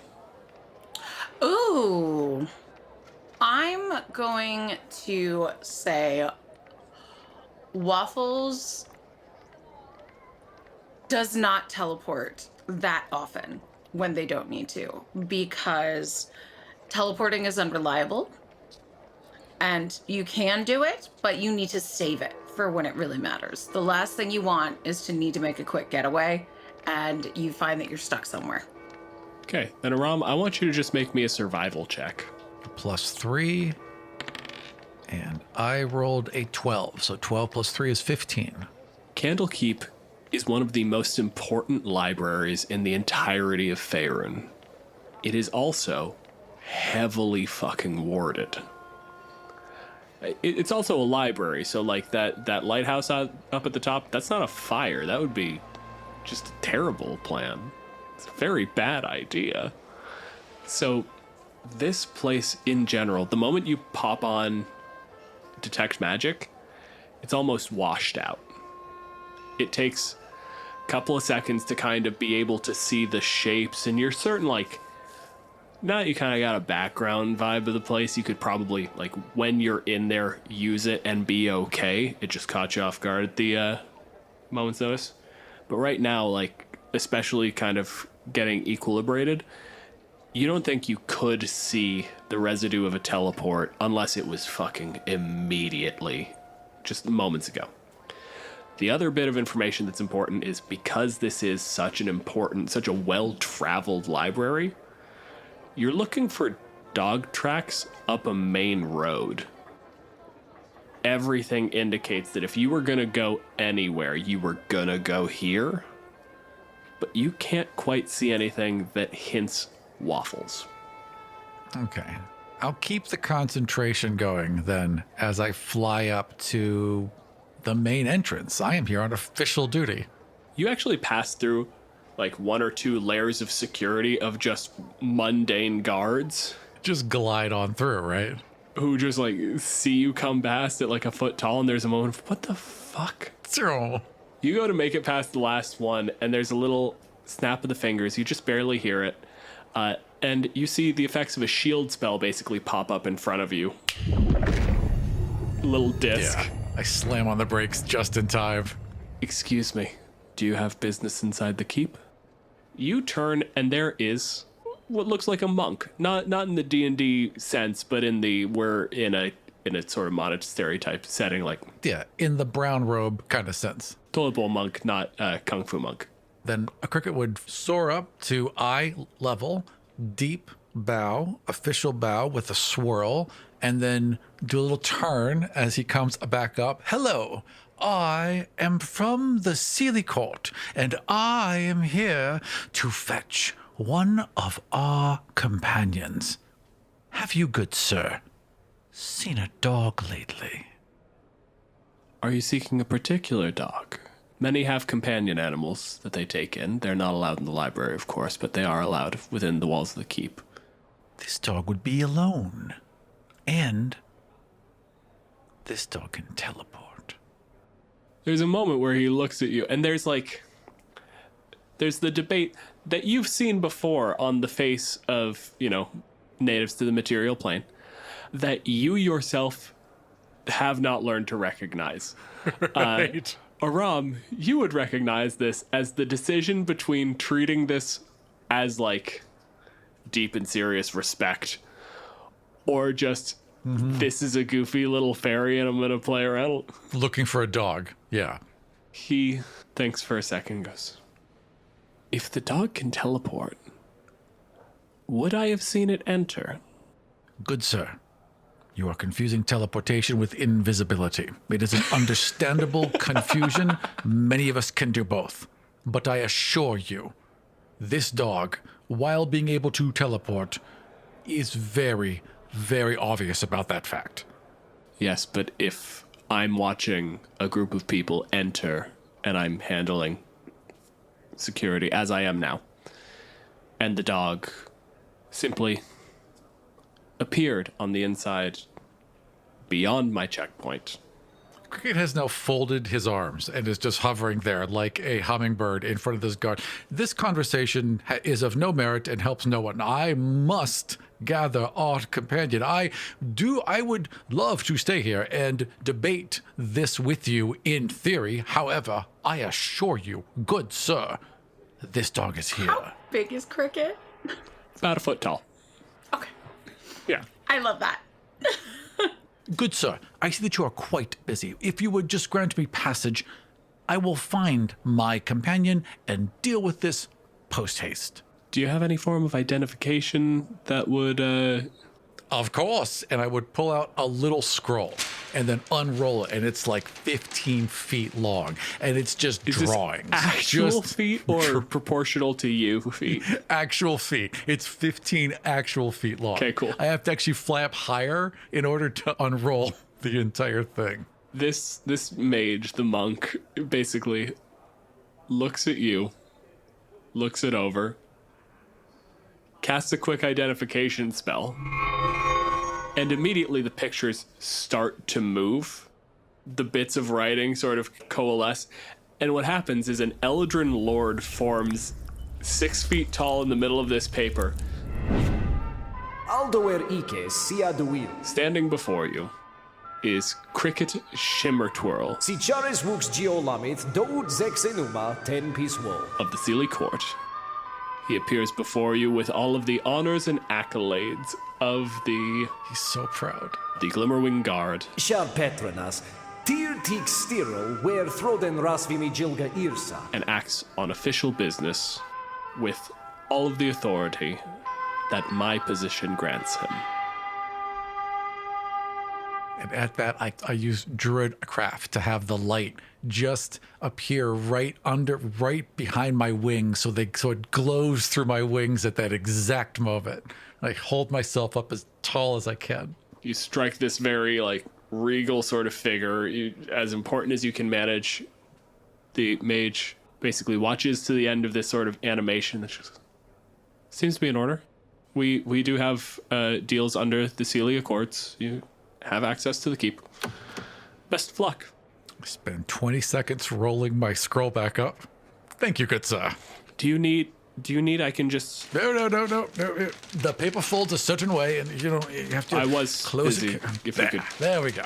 Ooh. I'm going to say Waffles does not teleport that often when they don't need to, because teleporting is unreliable and you can do it, but you need to save it for when it really matters. The last thing you want is to need to make a quick getaway and you find that you're stuck somewhere. Okay, then Aram, I want you to just make me a survival check. +3. And I rolled a 12. So 12 plus 3 is 15. Candlekeep is one of the most important libraries in the entirety of Faerun. It is also heavily fucking warded. It's also a library, so like that lighthouse up at the top, that's not a fire. That would be just a terrible plan. It's a very bad idea. So this place in general, the moment you pop on detect magic, it's almost washed out. It takes a couple of seconds to kind of be able to see the shapes, and you're certain, like, now you kind of got a background vibe of the place. You could probably, like, when you're in there, use it and be okay. It just caught you off guard at the moment's notice. But right now, like, especially kind of getting equilibrated, you don't think you could see the residue of a teleport unless it was fucking immediately, just moments ago. The other bit of information that's important is because this is such a well-traveled library, you're looking for dog tracks up a main road. Everything indicates that if you were gonna go anywhere, you were gonna go here, but you can't quite see anything that hints Waffles. Okay. I'll keep the concentration going then as I fly up to the main entrance. I am here on official duty. You actually pass through like one or two layers of security of just mundane guards Just glide on through, right? who just like see you come past at like a foot tall, and there's a moment of, what the fuck? Oh. You go to make it past the last one, and there's a little snap of the fingers. You just barely hear it. And you see the effects of a shield spell basically pop up in front of you. Little disc. Yeah. I slam on the brakes just in time. Excuse me, do you have business inside the keep? You turn, and there is what looks like a monk. Not in the D&D sense, but we're in a sort of monastery type setting, like Yeah, in the brown robe kind of sense. toilet bowl monk, not kung fu monk. Then a cricket would soar up to eye level, deep bow, official bow with a swirl, and then do a little turn as he comes back up. Hello, I am from the Sealy Court, and I am here to fetch one of our companions. Have you, good sir, seen a dog lately? Are you seeking a particular dog? Many have companion animals that they take in. They're not allowed in the library, of course, but they are allowed within the walls of the keep. This dog would be alone. And this dog can teleport. There's a moment where he looks at you, and there's the debate that you've seen before on the face of, natives to the material plane, that you yourself have not learned to recognize. Right. Aram, you would recognize this as the decision between treating this as, like, deep and serious respect, or just, this is a goofy little fairy and I'm going to play around. Looking for a dog. Yeah. He thinks for a second and goes, if the dog can teleport, would I have seen it enter? Good sir. You are confusing teleportation with invisibility. It is an understandable confusion. Many of us can do both. But I assure you, this dog, while being able to teleport, is very, very obvious about that fact. Yes, but if I'm watching a group of people enter and I'm handling security, as I am now, and the dog simply appeared on the inside beyond my checkpoint, Cricket has now folded his arms and is just hovering there like a hummingbird in front of this guard. This conversation is of no merit and helps no one. I must gather our companion. I would love to stay here and debate this with you in theory. However, I assure you, good sir, this dog is here. How big is Cricket? About a foot tall. Okay. Yeah. I love that. Good sir, I see that you are quite busy. If you would just grant me passage, I will find my companion and deal with this post-haste. Do you have any form of identification that would, Of course. And I would pull out a little scroll and then unroll it, and it's like 15 feet long, and it's just is drawings. this actual Just feet or proportional to you feet? actual feet. It's 15 actual feet long. Okay, cool. I have to actually fly up higher in order to unroll the entire thing. This mage, the monk, basically looks at you, looks it over, casts a quick identification spell, and immediately the pictures start to move. The bits of writing sort of coalesce, and what happens is an Eldrin Lord forms 6 feet tall in the middle of this paper. Aldoer Ike Sia Duil. Standing before you is Cricket Shimmertwirl Si Charis Wux Geolamith Doud Zexenuma Ten Piece Wool. of the Sealy Court. He appears before you with all of the honors and accolades of the He's so proud. Glimmerwing Guard. Shar Petronas. Tir Tik Stiro Where Throden Rasvimi Jilga Irsa. And acts on official business with all of the authority that my position grants him. And at that, I use Druidcraft to have the light just appear right behind my wings, so it glows through my wings at that exact moment. I hold myself up as tall as I can. You strike this very regal sort of figure, as important as you can manage. The mage basically watches to the end of this sort of animation. That just seems to be in order. We do have deals under the Celia Courts. You have access to the keep. Best of luck. I spend 20 seconds rolling my scroll back up. Thank you, good sir. Do you need I can just... No. The paper folds a certain way, and you have to I was close busy. it. If you could There we go.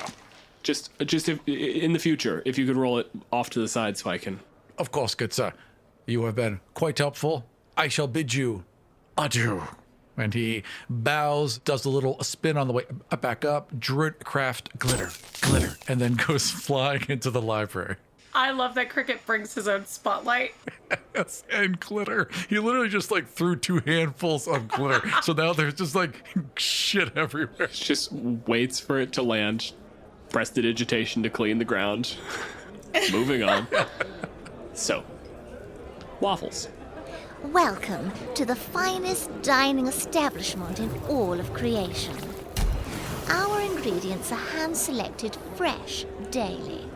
just if, in the future, if you could roll it off to the side so I can... Of course, good sir. You have been quite helpful. I shall bid you adieu. And he bows, does a little spin on the way back up, Druidcraft, glitter, and then goes flying into the library. I love that Cricket brings his own spotlight. Yes, and glitter. He literally just threw 2 handfuls of glitter. So now there's just shit everywhere. Just waits for it to land. Prestidigitation to clean the ground. Moving on. So, waffles. Welcome to the finest dining establishment in all of creation. Our ingredients are hand-selected fresh daily,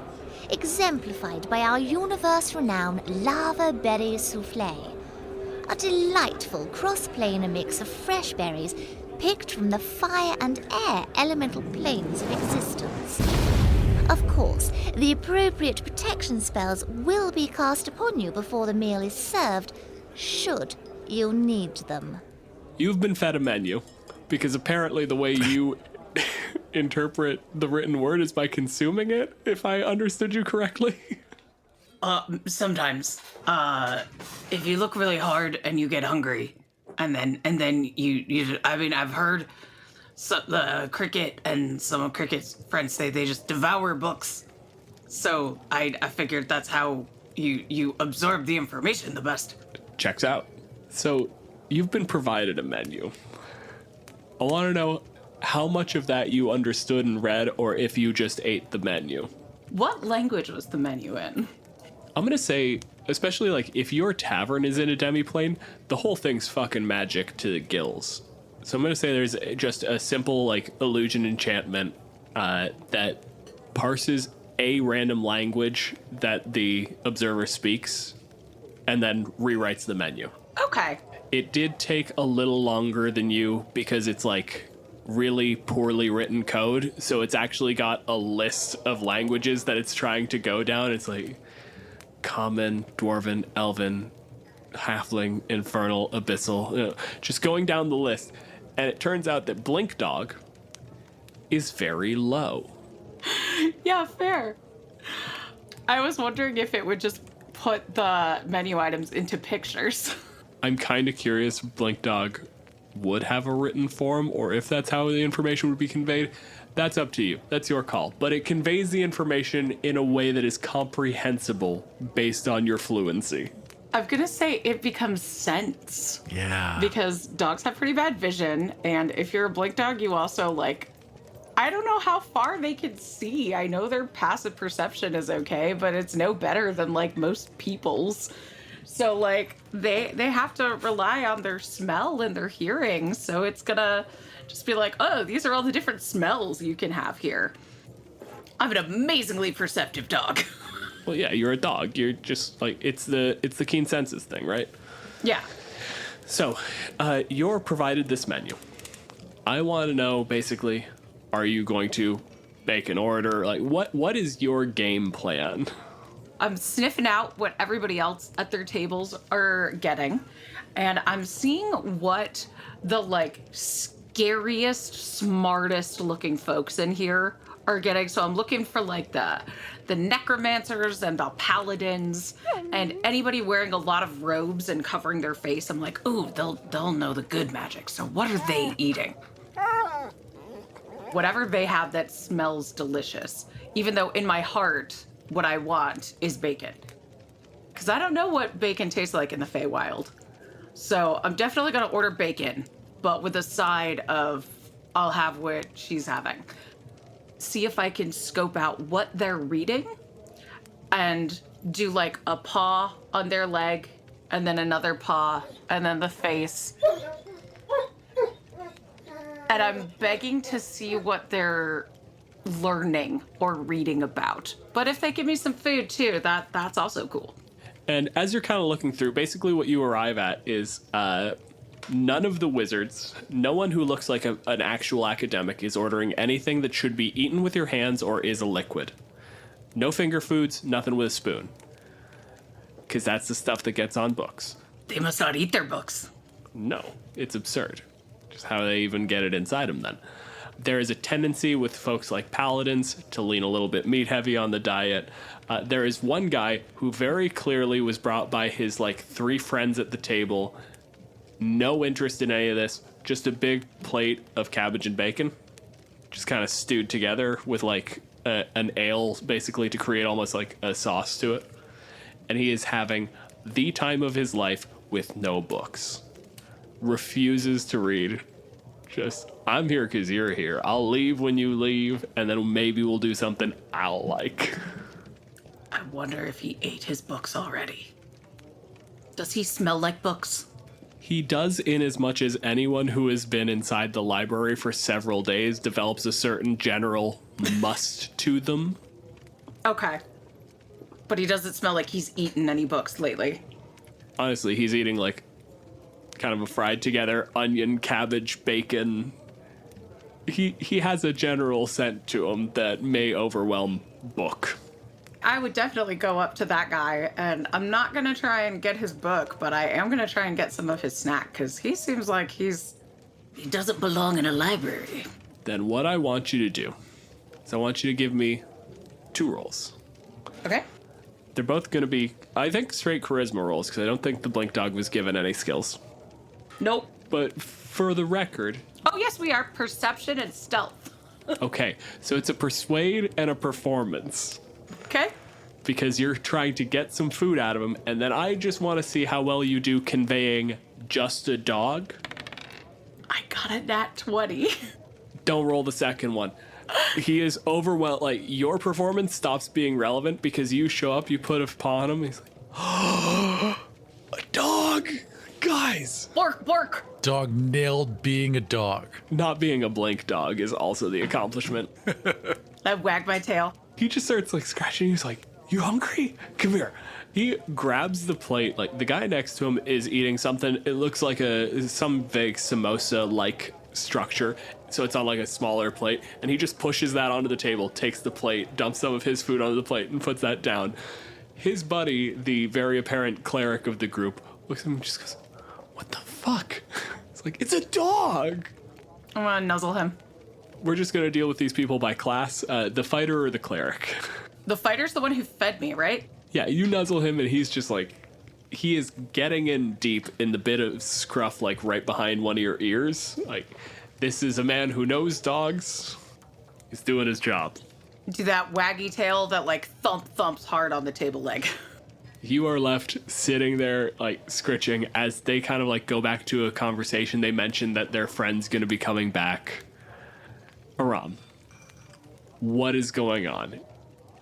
exemplified by our universe-renowned lava berry souffle, a delightful cross-planar mix of fresh berries picked from the fire and air elemental planes of existence. Of course, the appropriate protection spells will be cast upon you before the meal is served, should you need them. You've been fed a menu, because apparently the way you interpret the written word is by consuming it, if I understood you correctly. Sometimes, if you look really hard and you get hungry, and then you I mean, I've heard the Cricket and some of Cricket's friends say they just devour books. So I figured that's how you absorb the information the best. Checks out. So, you've been provided a menu. I want to know how much of that you understood and read, or if you just ate the menu. What language was the menu in? I'm going to say, especially if your tavern is in a demiplane, the whole thing's fucking magic to the gills. So I'm going to say there's just a simple, illusion enchantment that parses a random language that the observer speaks and then rewrites the menu. Okay. It did take a little longer than you because it's really poorly written code. So it's actually got a list of languages that it's trying to go down. It's like Common, Dwarven, Elven, Halfling, Infernal, Abyssal, just going down the list. And it turns out that Blink Dog is very low. Yeah, fair. I was wondering if it would just put the menu items into pictures. I'm kind of curious if Blink Dog would have a written form, or if that's how the information would be conveyed. That's up to you. That's your call. But it conveys the information in a way that is comprehensible based on your fluency. I'm going to say it becomes sense. Yeah. Because dogs have pretty bad vision, and if you're a blink dog, you also, like, I don't know how far they can see. I know their passive perception is okay, but it's no better than, like, most people's. So, like, they have to rely on their smell and their hearing, so it's gonna just be like, oh, these are all the different smells you can have here. I'm an amazingly perceptive dog. Well, yeah, you're a dog. You're just, like, it's the keen senses thing, right? Yeah. So, you're provided this menu. I want to know, basically, are you going to make an order? Like, what is your game plan? I'm sniffing out what everybody else at their tables are getting, and I'm seeing what the, like, scariest, smartest looking folks in here are getting. So I'm looking for, like, the necromancers and the paladins and anybody wearing a lot of robes and covering their face. I'm like, ooh, they'll know the good magic. So what are they eating? Whatever they have that smells delicious, even though in my heart, what I want is bacon. Because I don't know what bacon tastes like in the Feywild. So I'm definitely going to order bacon, but with a side of I'll have what she's having. See if I can scope out what they're reading and do, like, a paw on their leg and then another paw and then the face. And I'm begging to see what they're learning or reading about. But if they give me some food too, that's also cool. And as you're kind of looking through, basically what you arrive at is none of the wizards, no one who looks like an actual academic is ordering anything that should be eaten with your hands or is a liquid. No finger foods, nothing with a spoon. Because that's the stuff that gets on books. They must not eat their books. No, it's absurd. Just how they even get it inside them then. There is a tendency with folks like paladins to lean a little bit meat heavy on the diet. There is one guy who very clearly was brought by his, like, 3 friends at the table. No interest in any of this. Just a big plate of cabbage and bacon. Just kind of stewed together with, like, an ale, basically, to create almost like a sauce to it. And he is having the time of his life with no books. Refuses to read. Just, I'm here because you're here. I'll leave when you leave, and then maybe we'll do something I'll like. I wonder if he ate his books already. Does he smell like books? He does, in as much as anyone who has been inside the library for several days develops a certain general must to them. Okay. But he doesn't smell like he's eaten any books lately. Honestly, he's eating, like, kind of a fried together onion, cabbage, bacon. He has a general scent to him that may overwhelm book. I would definitely go up to that guy, and I'm not going to try and get his book, but I am going to try and get some of his snack, because he seems like he doesn't belong in a library. Then what I want you to do is I want you to give me 2 rolls. Okay. They're both going to be, I think, straight charisma rolls, because I don't think the Blink Dog was given any skills. Nope. But for the record... Oh, yes, we are. Perception and stealth. Okay, so it's a persuade and a performance. Okay. Because you're trying to get some food out of him, and then I just want to see how well you do conveying just a dog. I got a nat 20. Don't roll the second one. He is overwhelmed. Like, your performance stops being relevant because you show up, you put a paw on him, he's like, oh, a dog! Guys! Bork, bork! Dog nailed being a dog. Not being a Blink Dog is also the accomplishment. I wag my tail. He just starts, like, scratching. He's like, you hungry? Come here. He grabs the plate. Like, the guy next to him is eating something. It looks like some vague samosa-like structure. So it's on like a smaller plate, and he just pushes that onto the table, takes the plate, dumps some of his food onto the plate, and puts that down. His buddy, the very apparent cleric of the group, looks at him and just goes, "What the fuck?" It's like, it's a dog! I'm gonna nuzzle him. We're just gonna deal with these people by class. The fighter or the cleric? The fighter's the one who fed me, right? Yeah, you nuzzle him, and he's just like, he is getting in deep in the bit of scruff, like right behind one of your ears. Like, this is a man who knows dogs. He's doing his job. Do that waggy tail that like thumps hard on the table leg. You are left sitting there, like, scritching as they kind of, like, go back to a conversation. They mention that their friend's going to be coming back. Aram, what is going on?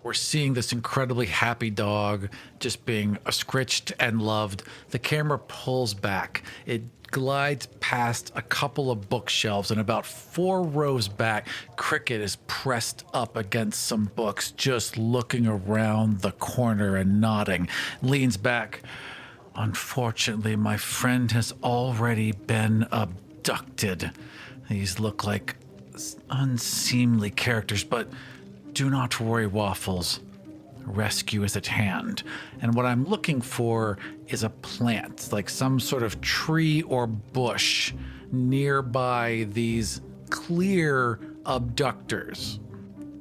We're seeing this incredibly happy dog just being scritched and loved. The camera pulls back. It glides past a couple of bookshelves, and about 4 rows back, Cricket is pressed up against some books, just looking around the corner and nodding. Leans back. Unfortunately, my friend has already been abducted. These look like unseemly characters, but do not worry, Waffles. Rescue is at hand. And what I'm looking for is a plant, like some sort of tree or bush nearby these clear abductors.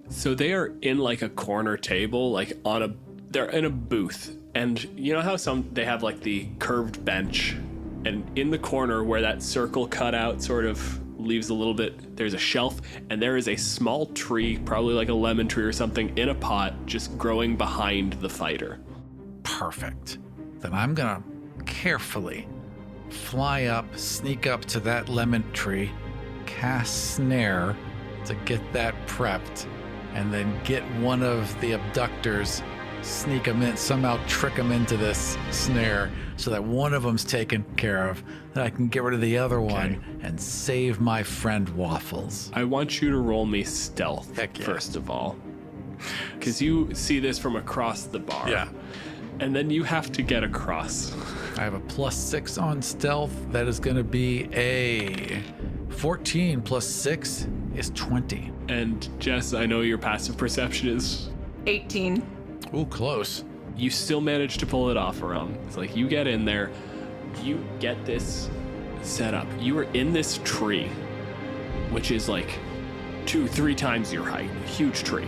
So they are in, like, a corner table, like, they're in a booth. And you know how they have, like, the curved bench? And in the corner where that circle cutout sort of leaves a little bit, there's a shelf, and there is a small tree, probably like a lemon tree or something, in a pot just growing behind the fighter. Perfect. Then I'm gonna carefully fly up, sneak up to that lemon tree, cast snare to get that prepped, and then get one of the abductors, sneak them in, somehow trick them into this snare so that one of them's taken care of. Then I can get rid of the other one and save my friend Waffles. I want you to roll me stealth, first of all. Because you see this from across the bar. Yeah. And then you have to get across. I have a +6 on stealth. That is going to be a 14 plus 6 is 20. And Jess, I know your passive perception is 18. Ooh, close. You still manage to pull it off around. It's like you get in there, you get this set up. You are in this tree, which is like 2-3 times your height. Huge tree.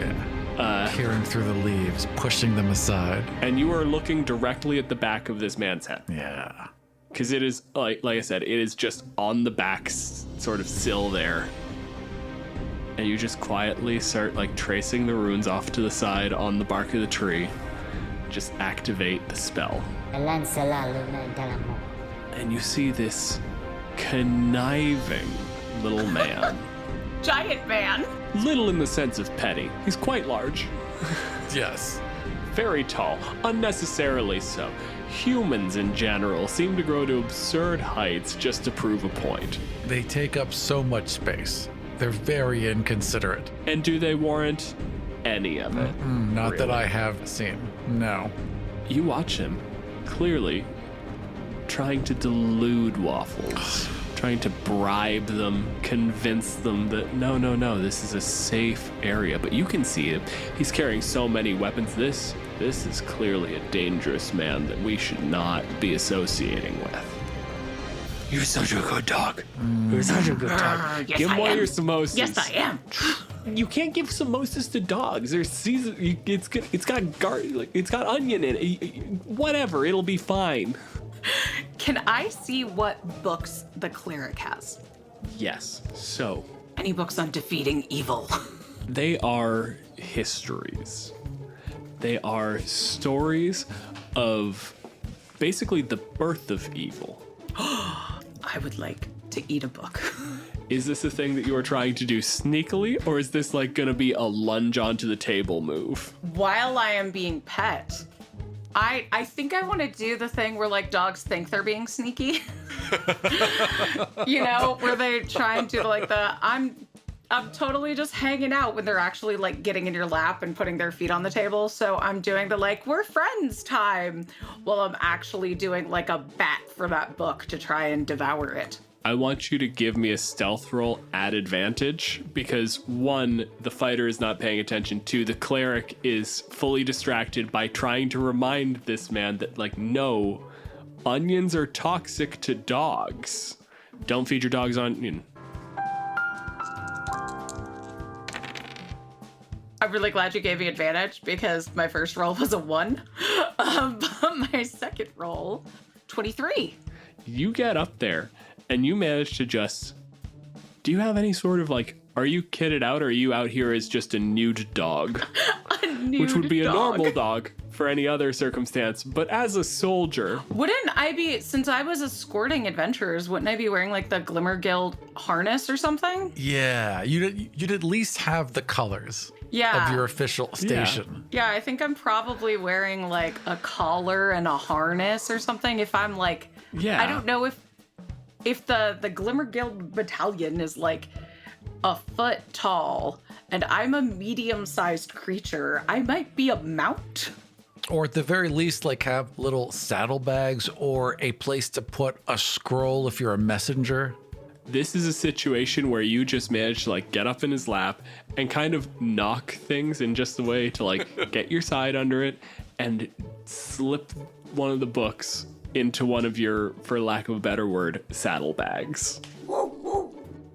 Peering through the leaves, pushing them aside. And you are looking directly at the back of this man's head. Yeah. Because it is, like I said, it is just on the back sort of sill there. And you just quietly start, like, tracing the runes off to the side on the bark of the tree. Just activate the spell. And you see this conniving little man. Giant man. Little in the sense of petty. He's quite large. Yes. Very tall. Unnecessarily so. Humans in general seem to grow to absurd heights just to prove a point. They take up so much space. They're very inconsiderate. And do they warrant any of it? Not really? that I have seen. No. You watch him, clearly trying to delude Waffles, trying to bribe them, convince them that no, this is a safe area. But you can see him. He's carrying so many weapons. This is clearly a dangerous man that we should not be associating with. You're such a good dog. You're such a good dog. Yes, Give him I one of am. your samosas. Yes, I am. You can't give samosas to dogs. There's season. It's got garlic. It's got onion in it. Whatever. It'll be fine. Can I see what books the cleric has? Yes. So Any books on defeating evil? they are histories. They are stories of basically the birth of evil. I would like to eat a book. Is this a thing that you are trying to do sneakily, or is this like gonna be a lunge onto the table move? While I am being pet, I think I want to do the thing where like dogs think they're being sneaky. You know, where they try and do like I'm totally just hanging out when they're actually like getting in your lap and putting their feet on the table. So I'm doing the like, we're friends time, while I'm actually doing like a bat for that book to try and devour it. I want you to give me a stealth roll at advantage because 1, the fighter is not paying attention. 2, the cleric is fully distracted by trying to remind this man that, like, no, onions are toxic to dogs. Don't feed your dogs onion. I'm really glad you gave me advantage because my first roll was a 1. But my second roll, 23. You get up there and you manage to just... Do you have any sort of, like, are you kitted out or are you out here as just a nude dog? A nude Which would be dog. a normal dog for any other circumstance, but as a soldier... Wouldn't I be, since I was escorting adventurers, wouldn't I be wearing like the Glimmer Guild harness or something? Yeah, you'd at least have the colors Yeah. of your official station. Yeah, I think I'm probably wearing like a collar and a harness or something. If I'm like, Yeah. I don't know if the Glimmer Guild battalion is like a foot tall and I'm a medium-sized creature, I might be a mount. Or at the very least, like have little saddlebags or a place to put a scroll if you're a messenger. This is a situation where you just managed to, like, get up in his lap and kind of knock things in just a way to, like, get your side under it and slip one of the books into one of your, for lack of a better word, saddlebags.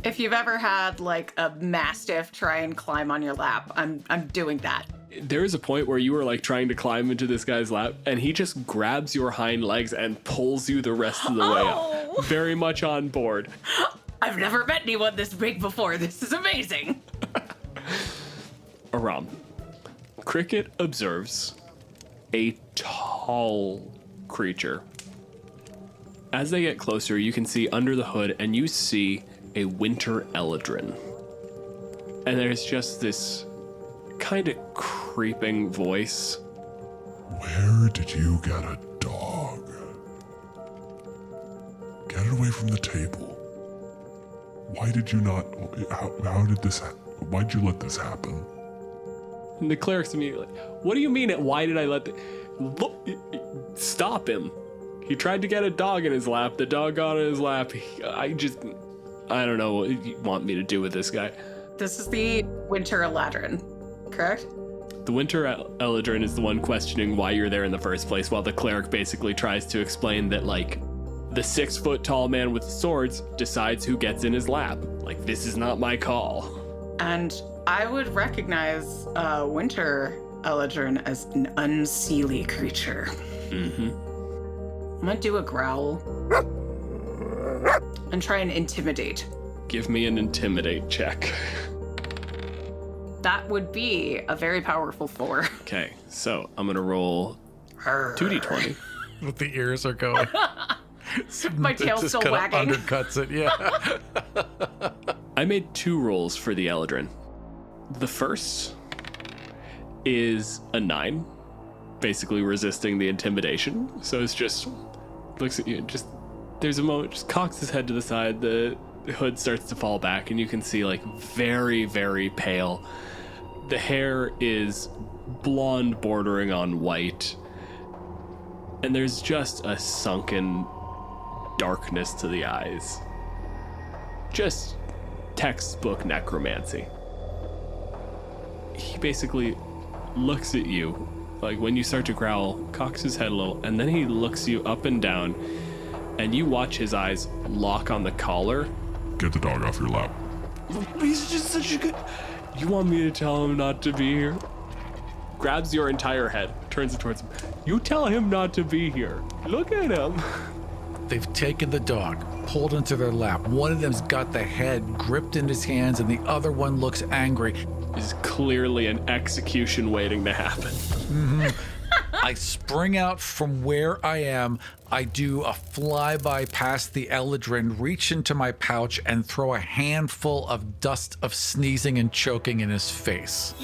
If you've ever had like a mastiff try and climb on your lap, I'm doing that. There is a point where you were, like, trying to climb into this guy's lap and he just grabs your hind legs and pulls you the rest of the way up. Very much on board. I've never met anyone this big before. This is amazing. Aram. Cricket observes a tall creature. As they get closer, you can see under the hood and you see a winter eladrin. And there's just this kind of creeping voice. Where did you get a dog? Get it away from the table. Why did you not... How did this... Why'd you let this happen? And the cleric's immediately, what do you mean, why did I let look, stop him. He tried to get a dog in his lap. The dog got in his lap. I don't know what you want me to do with this guy. This is the Winter Eladrin, correct? The Winter Eladrin is the one questioning why you're there in the first place, while the cleric basically tries to explain that, like, the 6-foot-tall man with the swords decides who gets in his lap. Like, this is not my call. And I would recognize Winter Eladrin as an unseelie creature. Mm-hmm. I'm gonna do a growl and try and intimidate. Give me an intimidate check. That would be a very powerful 4. Okay, so I'm gonna roll 2d20. What the ears are going. My It tail's just still kinda wagging. undercuts it, yeah. I made 2 rolls for the Eladrin. The first is a 9, basically resisting the intimidation. So it's just looks at you, just there's a moment, just cocks his head to the side, the hood starts to fall back, and you can see, like, very, very pale. The hair is blonde bordering on white, and there's just a sunken darkness to the eyes. Just textbook necromancy. He basically looks at you, like, when you start to growl, cocks his head a little, and then he looks you up and down, and you watch his eyes lock on the collar. Get the dog off your lap. He's just such a good... You want me to tell him not to be here? Grabs your entire head, turns it towards him. You tell him not to be here. Look at him. They've taken the dog, pulled into their lap. One of them's got the head gripped in his hands, and the other one looks angry. Is clearly an execution waiting to happen. Mm-hmm. I spring out from where I am. I do a flyby past the Eladrin, reach into my pouch, and throw a handful of dust of sneezing and choking in his face.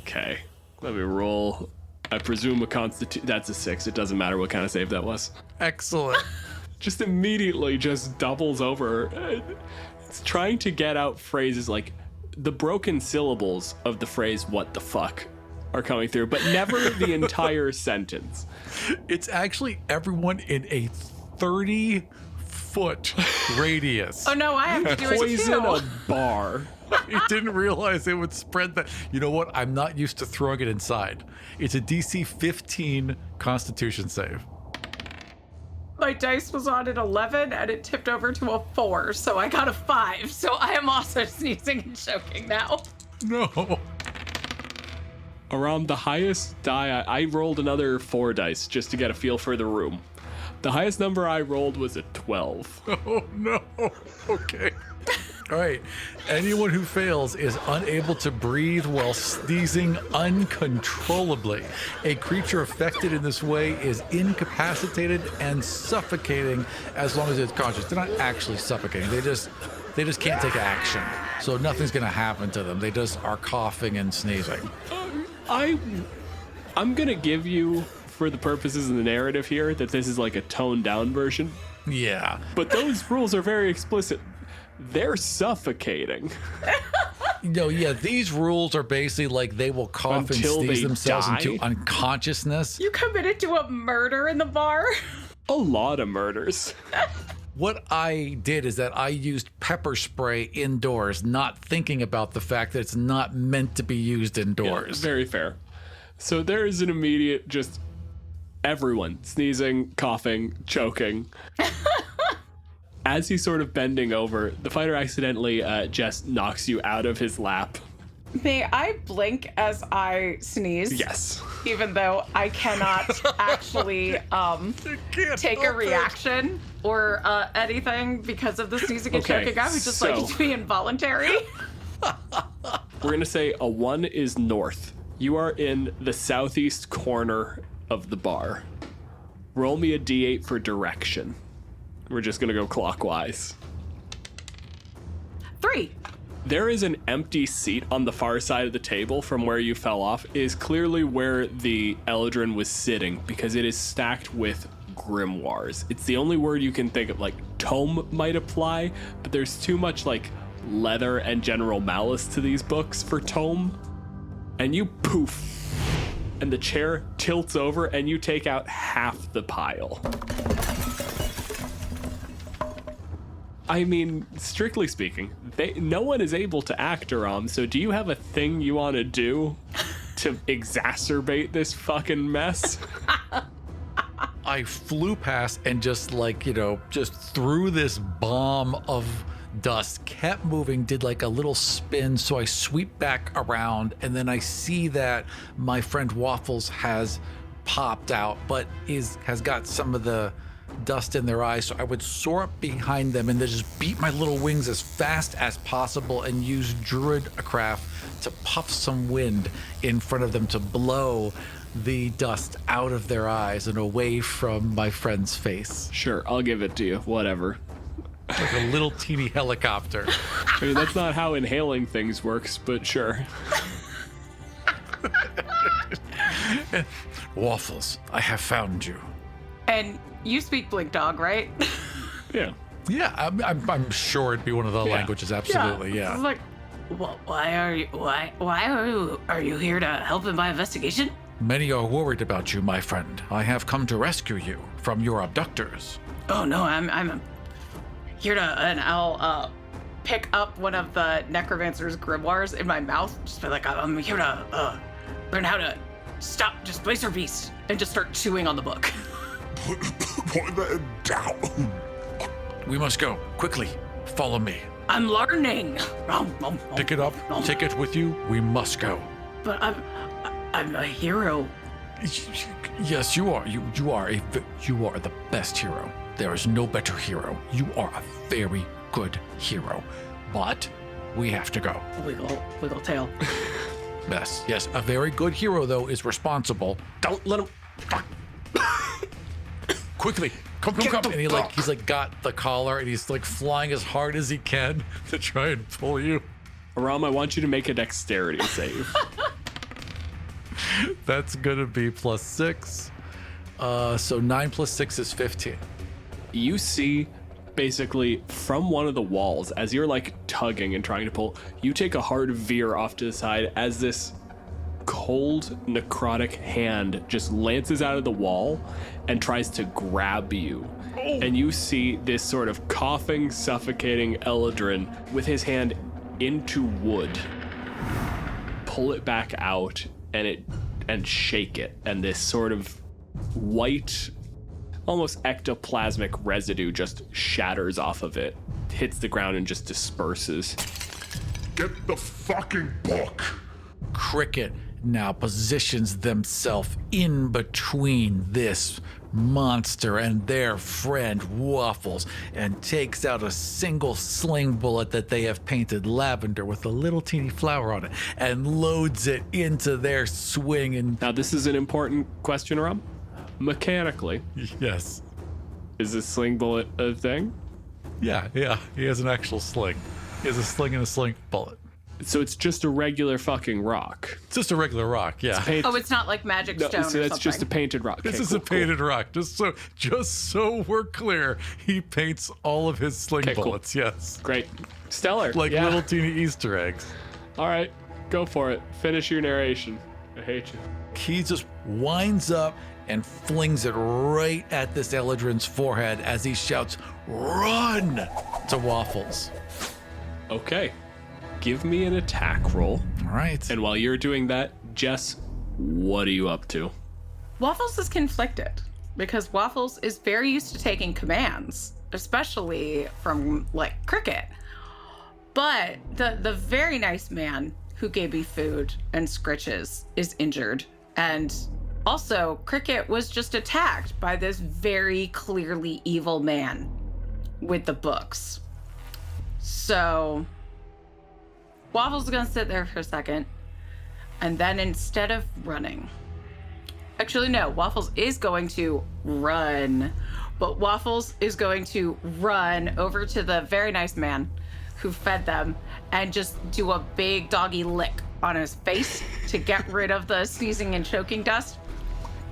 Okay, let me roll. I presume a constitution. That's a 6. It doesn't matter what kind of save that was. Excellent. Just immediately just doubles over. It's trying to get out phrases like the broken syllables of the phrase "what the fuck" are coming through, but never the entire sentence. It's actually everyone in a 30 foot radius. Oh no, I have to do it Poison too. a bar. He didn't realize it would spread that. You know what? I'm not used to throwing it inside. It's a DC 15 Constitution save. My dice was on an 11 and it tipped over to a 4, so I got a 5. So I am also sneezing and choking now. No. Around the highest die, I rolled another 4 dice just to get a feel for the room. The highest number I rolled was a 12. Oh no. Okay. All right. Anyone who fails is unable to breathe while sneezing uncontrollably. A creature affected in this way is incapacitated and suffocating as long as it's conscious. They're not actually suffocating. They just can't take action. So nothing's going to happen to them. They just are coughing and sneezing. I'm gonna give you, for the purposes of the narrative here, that this is like a toned down version. Yeah. But those rules are very explicit. They're suffocating. No, yeah, these rules are basically like they will cough Until and sneeze they themselves die? into unconsciousness. You committed to a murder in the bar? A lot of murders. What I did is that I used pepper spray indoors, not thinking about the fact that it's not meant to be used indoors. Yeah, very fair. So there is an immediate just everyone sneezing, coughing, choking. As he's sort of bending over, the fighter accidentally just knocks you out of his lap. May I blink as I sneeze? Yes. Even though I cannot actually take a reaction or anything because of the sneezing and Okay, choking. I would just like it to be involuntary. We're going to say a 1 is north. You are in the southeast corner of the bar. Roll me a d8 for direction. We're just going to go clockwise. 3. There is an empty seat on the far side of the table from where you fell off. It is clearly where the Eldrin was sitting because it is stacked with grimoires. It's the only word you can think of, like tome might apply, but there's too much like leather and general malice to these books for tome. And you poof, and the chair tilts over and you take out half the pile. I mean, strictly speaking, no one is able to act, Aram, so do you have a thing you want to do to exacerbate this fucking mess? I flew past and just just threw this bomb of dust, kept moving, did like a little spin, so I sweep back around, and then I see that my friend Waffles has popped out, but has got some of the dust in their eyes, so I would soar up behind them and then just beat my little wings as fast as possible and use Druidcraft to puff some wind in front of them to blow the dust out of their eyes and away from my friend's face. Sure, I'll give it to you, whatever. Like a little teeny helicopter. I mean, that's not how inhaling things works, but sure. Waffles, I have found you. And you speak Blink Dog, right? Yeah. Yeah, I'm sure it'd be one of the languages. Absolutely, yeah. It's like, why are you here to help in my investigation? Many are worried about you, my friend. I have come to rescue you from your abductors. Oh no, I'm here to, and I'll pick up one of the necromancer's grimoires in my mouth. Just be like, I'm here to learn how to stop displacer beast, and just start chewing on the book. Put that down. We must go quickly. Follow me. I'm learning. Pick it up. Take it with you. We must go. But I'm a hero. Yes, you are. You are the best hero. There is no better hero. You are a very good hero. But we have to go. Wiggle tail. Yes. A very good hero, though, is responsible. Don't let him... Quickly. Come. And he's got the collar and he's like flying as hard as he can to try and pull you. Aram, I want you to make a dexterity save. That's gonna be +6. So 9 + 6 is 15. You see, basically, from one of the walls, as you're like tugging and trying to pull, you take a hard veer off to the side as this cold, necrotic hand just lances out of the wall and tries to grab you. And you see this sort of coughing, suffocating Eladrin with his hand into wood pull it back out and shake it, and this sort of white, almost ectoplasmic residue just shatters off of it, hits the ground and just disperses. Get the fucking book! Cricket now positions themselves in between this monster and their friend Waffles and takes out a single sling bullet that they have painted lavender with a little teeny flower on it and loads it into their swing. And now this is an important question, Rob. Mechanically, yes, is this sling bullet a thing? Yeah, he has an actual sling. He has a sling and a sling bullet. So it's just a regular fucking rock. It's just a regular rock, yeah. It's not like magic stone or so something. that's just a painted rock. This Okay, is cool, a painted rock. Just so we're clear, he paints all of his sling bullets. Cool. Yes. Great. Stellar. Like little teeny Easter eggs. All right, go for it. Finish your narration. I hate you. He just winds up and flings it right at this Eladrin's forehead as he shouts, "Run!" to Waffles. Okay. Give me an attack roll. All right. And while you're doing that, Jess, what are you up to? Waffles is conflicted because Waffles is very used to taking commands, especially from like Cricket. But the very nice man who gave me food and scritches is injured. And also Cricket was just attacked by this very clearly evil man with the books. So Waffles is gonna sit there for a second, and then instead of running, actually no, Waffles is going to run, but Waffles is going to run over to the very nice man who fed them and just do a big doggy lick on his face to get rid of the sneezing and choking dust.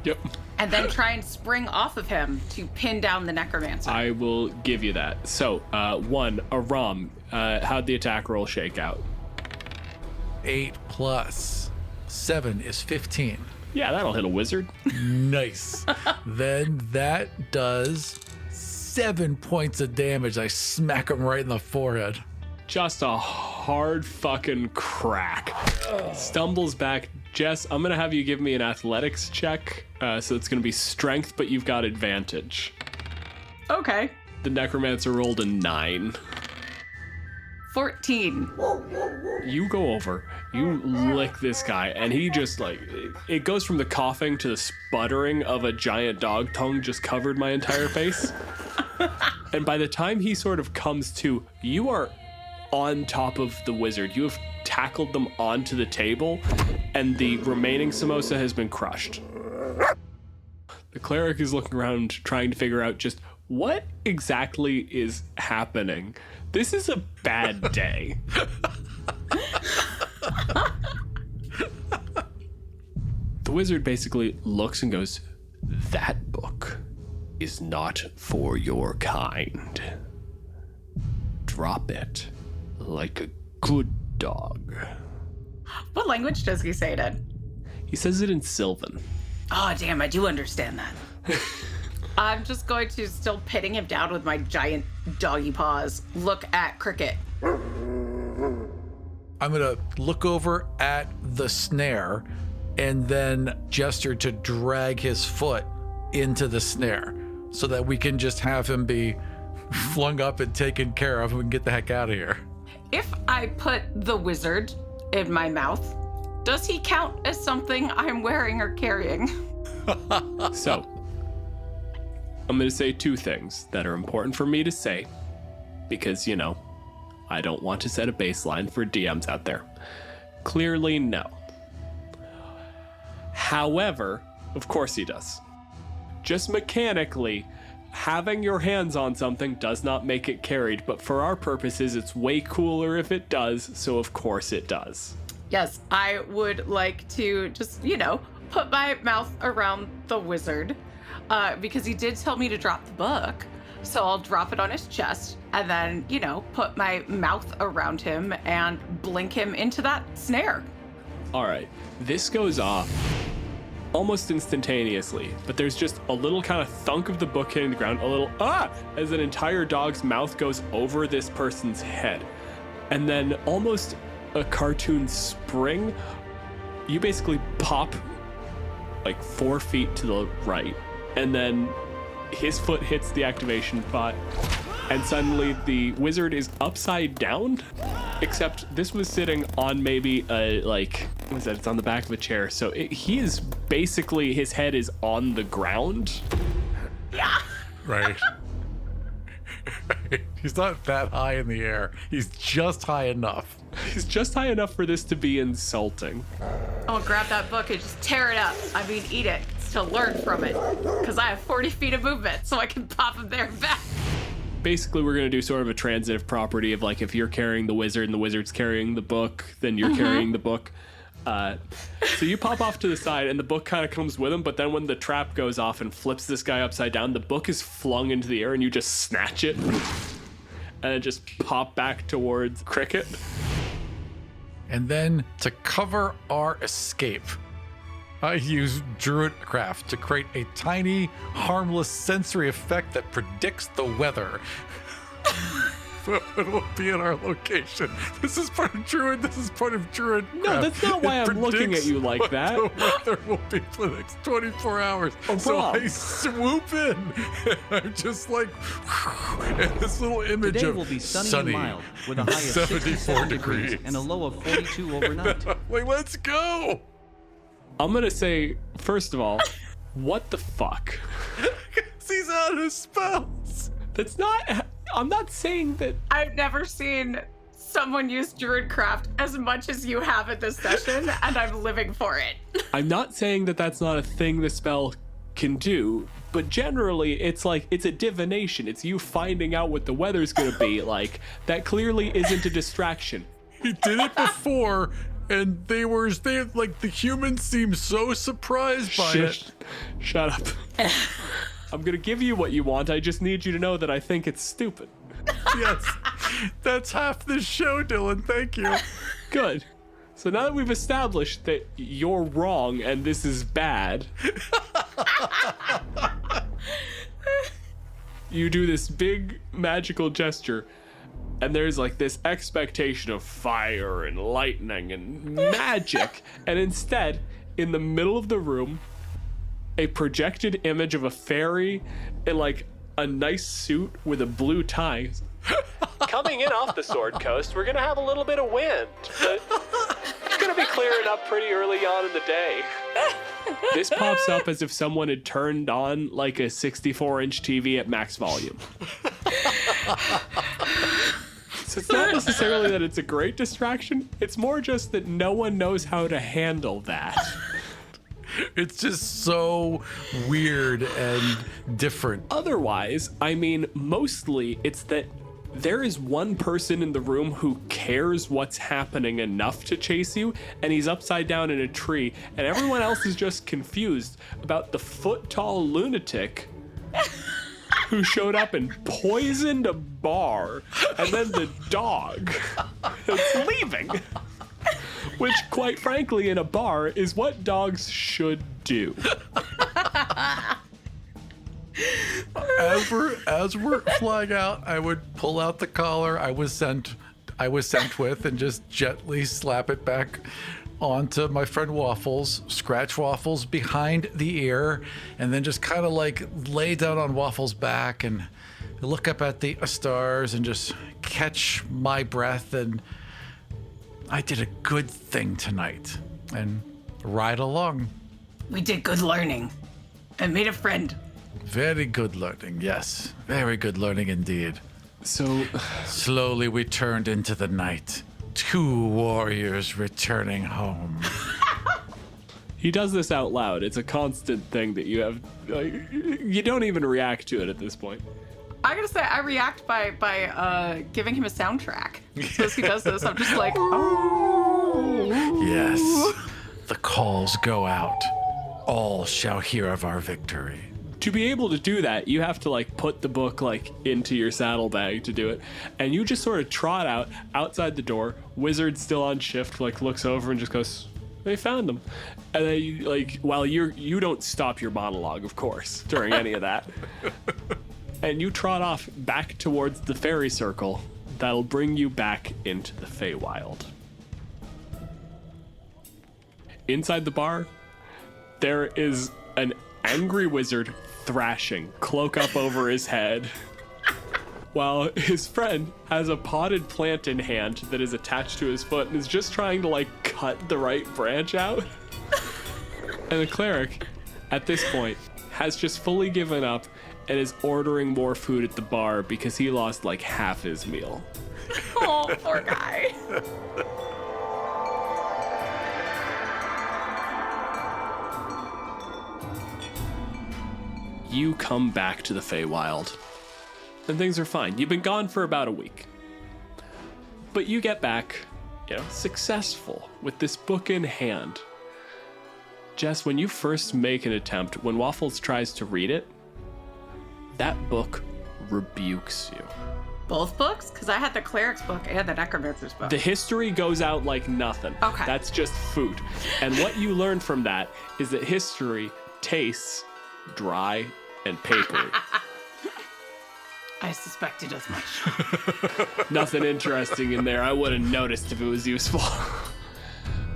Yep. And then try and spring off of him to pin down the necromancer. I will give you that. So, one, Aram, how'd the attack roll shake out? 8 plus 7 is 15. Yeah, that'll hit a wizard. Nice. Then that does 7 points of damage. I smack him right in the forehead. Just a hard fucking crack. Stumbles back. Jess, I'm going to have you give me an athletics check. So it's going to be strength, but you've got advantage. Okay. The necromancer rolled a 9. 14. You go over, you lick this guy, and he just it goes from the coughing to the sputtering of a giant dog tongue just covered my entire face. And by the time he sort of comes to, you are on top of the wizard. You have tackled them onto the table, and the remaining samosa has been crushed. The cleric is looking around trying to figure out just what exactly is happening. This is a bad day. The wizard basically looks and goes, "That book is not for your kind. Drop it like a good dog." What language does he say it in? He says it in Sylvan. Oh, damn, I do understand that. I'm just going to, still pitting him down with my giant doggy paws, look at Cricket. I'm going to look over at the snare and then gesture to drag his foot into the snare so that we can just have him be flung up and taken care of and we can get the heck out of here. If I put the wizard in my mouth, does he count as something I'm wearing or carrying? So, I'm going to say 2 things that are important for me to say because, I don't want to set a baseline for DMs out there. Clearly, no. However, of course he does. Just mechanically, having your hands on something does not make it carried, but for our purposes, it's way cooler if it does, so of course it does. Yes, I would like to just, put my mouth around the wizard. Because he did tell me to drop the book, so I'll drop it on his chest and then, put my mouth around him and blink him into that snare. All right, this goes off almost instantaneously, but there's just a little kind of thunk of the book hitting the ground, a little as an entire dog's mouth goes over this person's head. And then almost a cartoon spring, you basically pop like 4 feet to the right, and then his foot hits the activation spot, and suddenly the wizard is upside down, except this was sitting on maybe a, like, what is that? It's on the back of a chair. So he is basically, his head is on the ground. Yeah. Right. He's not that high in the air. He's just high enough. He's just high enough for this to be insulting. I'm gonna grab that book and just tear it up. I mean, eat it to learn from it. Because I have 40 feet of movement, so I can pop him there and back. Basically, we're going to do sort of a transitive property of, like, if you're carrying the wizard and the wizard's carrying the book, then you're carrying the book. So you pop off to the side, and the book kind of comes with him, but then when the trap goes off and flips this guy upside down, the book is flung into the air, and you just snatch it, and it just pop back towards Cricket. And then to cover our escape, I use Druidcraft to create a tiny, harmless sensory effect that predicts the weather. So it will be in our location. This is part of Druid. This is part of Druid. No, that's not why I'm looking at you like that. The weather will be for the next 24 hours. Oh, so Rob. I swoop in. I'm just like, and this little image Today of will be sunny and mild, with a high of 74 67 degrees and a low of 42 overnight. Like, let's go. I'm going to say, first of all, what the fuck? He's out of spells. That's not... I'm not saying that... I've never seen someone use Druidcraft as much as you have in this session, and I'm living for it. I'm not saying that that's not a thing the spell can do, but generally it's like, it's a divination. It's you finding out what the weather's going to be like. That clearly isn't a distraction. He did it before, and they like, the humans seemed so surprised by it. Shut up. I'm going to give you what you want. I just need you to know that I think it's stupid. Yes, that's half the show, Dylan. Thank you. Good. So now that we've established that you're wrong and this is bad, you do this big magical gesture, and there's like this expectation of fire and lightning and magic, and instead, in the middle of the room, a projected image of a fairy in like a nice suit with a blue tie. Coming in off the Sword Coast, we're gonna have a little bit of wind, but it's gonna be clearing up pretty early on in the day. This pops up as if someone had turned on like a 64-inch TV at max volume. So it's not necessarily that it's a great distraction, it's more just that no one knows how to handle that. It's just so weird and different. Otherwise, I mean, mostly it's that there is one person in the room who cares what's happening enough to chase you, and he's upside down in a tree, and everyone else is just confused about the foot-tall lunatic who showed up and poisoned a bar, and then the dog that's leaving. Which, quite frankly, in a bar is what dogs should do. As we're flying out, I would pull out the collar I was sent with and just gently slap it back onto my friend Waffles, scratch Waffles behind the ear, and then just kind of like lay down on Waffles' back and look up at the stars and just catch my breath, and I did a good thing tonight, and ride along. We did good learning and made a friend. Very good learning, yes. Very good learning indeed. So, slowly we turned into the night. 2 warriors returning home. He does this out loud. It's a constant thing that you have. You don't even react to it at this point. I gotta say, I react by giving him a soundtrack. So as he does this, I'm just like, oh. Yes, the calls go out. All shall hear of our victory. To be able to do that, you have to like put the book like into your saddlebag to do it, and you just sort of trot out outside the door. Wizard still on shift, like looks over and just goes, They found them. And they, like, while you don't stop your monologue, of course, during any of that. And you trot off back towards the fairy circle that'll bring you back into the Feywild. Inside the bar, there is an angry wizard thrashing, cloak up over his head, while his friend has a potted plant in hand that is attached to his foot and is just trying to, like, cut the right branch out. And the cleric, at this point, has just fully given up and is ordering more food at the bar because he lost, like, half his meal. Oh, poor guy. You come back to the Feywild, and things are fine. You've been gone for about a week. But you get back, successful with this book in hand. Jess, when you first make an attempt, when Waffles tries to read it, that book rebukes you. Both books? Because I had the cleric's book and the necromancer's book. The history goes out like nothing. Okay. That's just food. And what you learn from that is that history tastes dry and papery. I suspected as much. Nothing interesting in there. I would have noticed if it was useful.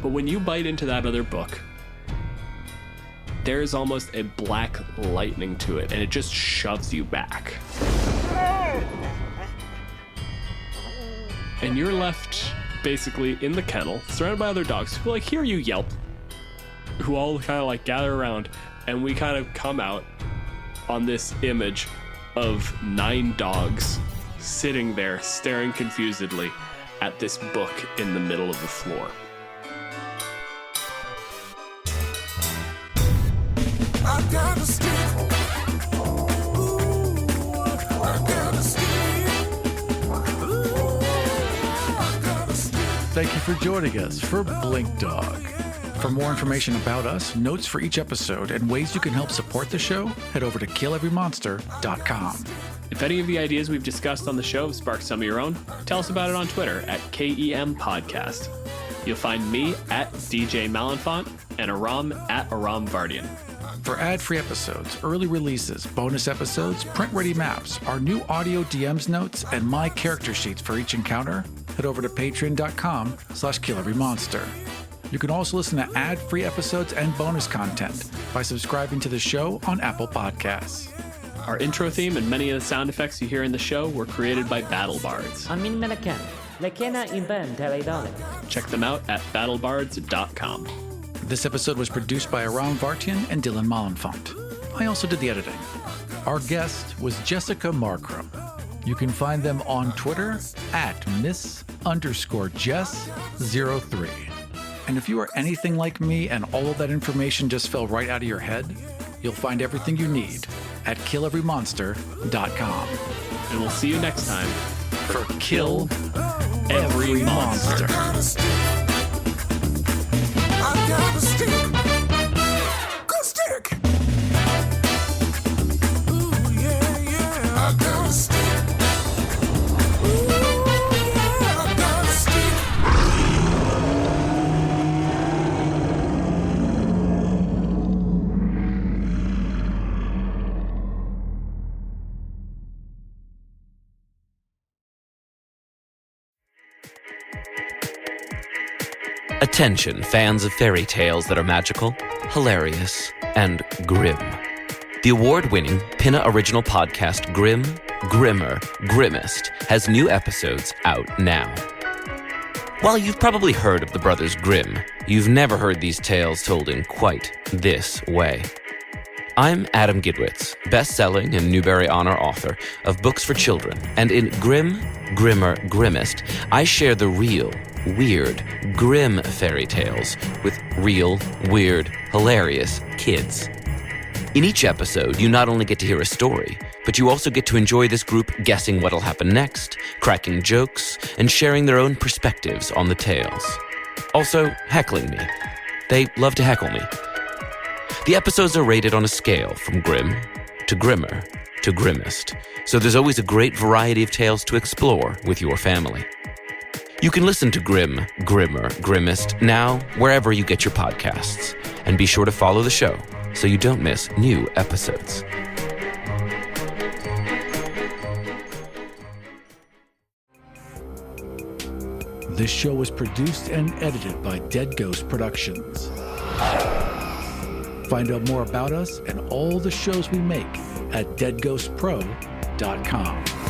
But when you bite into that other book, there's almost a black lightning to it, and it just shoves you back. And you're left basically in the kennel, surrounded by other dogs who hear you yelp, who all kind of gather around, and we kind of come out on this image of 9 dogs sitting there staring confusedly at this book in the middle of the floor. I got a stick. Ooh, I got a stick. Ooh, I got a stick. Thank you for joining us for Blink Dog. For more information about us, notes for each episode, and ways you can help support the show, head over to killeverymonster.com. If any of the ideas we've discussed on the show have sparked some of your own, tell us about it on Twitter at KEM Podcast. You'll find me at DJ Malenfant and Aram at Aram Vardian. For ad-free episodes, early releases, bonus episodes, print-ready maps, our new audio DMs notes, and my character sheets for each encounter, head over to patreon.com/killeverymonster. You can also listen to ad-free episodes and bonus content by subscribing to the show on Apple Podcasts. Our intro theme and many of the sound effects you hear in the show were created by Battle Bards. Check them out at battlebards.com. This episode was produced by Aram Vartian and Dylan Malenfant. I also did the editing. Our guest was Jessica Marcrum. You can find them on Twitter at Miss_Jess03. And if you are anything like me and all of that information just fell right out of your head, you'll find everything you need at killeverymonster.com. And we'll see you next time for Kill Every Monster. I got a stick. Good stick. Ooh, yeah, yeah. I got a stick. Ooh, yeah, I got a stick. Attention, fans of fairy tales that are magical, hilarious, and grim. The award-winning Pinna original podcast Grim, Grimmer, Grimmest has new episodes out now. While you've probably heard of the Brothers Grimm, you've never heard these tales told in quite this way. I'm Adam Gidwitz, best-selling and Newbery Honor author of books for children, and in Grim, Grimmer, Grimmest, I share the real, weird, grim fairy tales with real, weird, hilarious kids. In each episode, you not only get to hear a story, but you also get to enjoy this group guessing what'll happen next, cracking jokes, and sharing their own perspectives on the tales. Also, heckling me. They love to heckle me. The episodes are rated on a scale from grim to grimmer to grimmest, so there's always a great variety of tales to explore with your family. You can listen to Grim, Grimmer, Grimmest now wherever you get your podcasts. And be sure to follow the show so you don't miss new episodes. This show was produced and edited by Dead Ghost Productions. Find out more about us and all the shows we make at deadghostpro.com.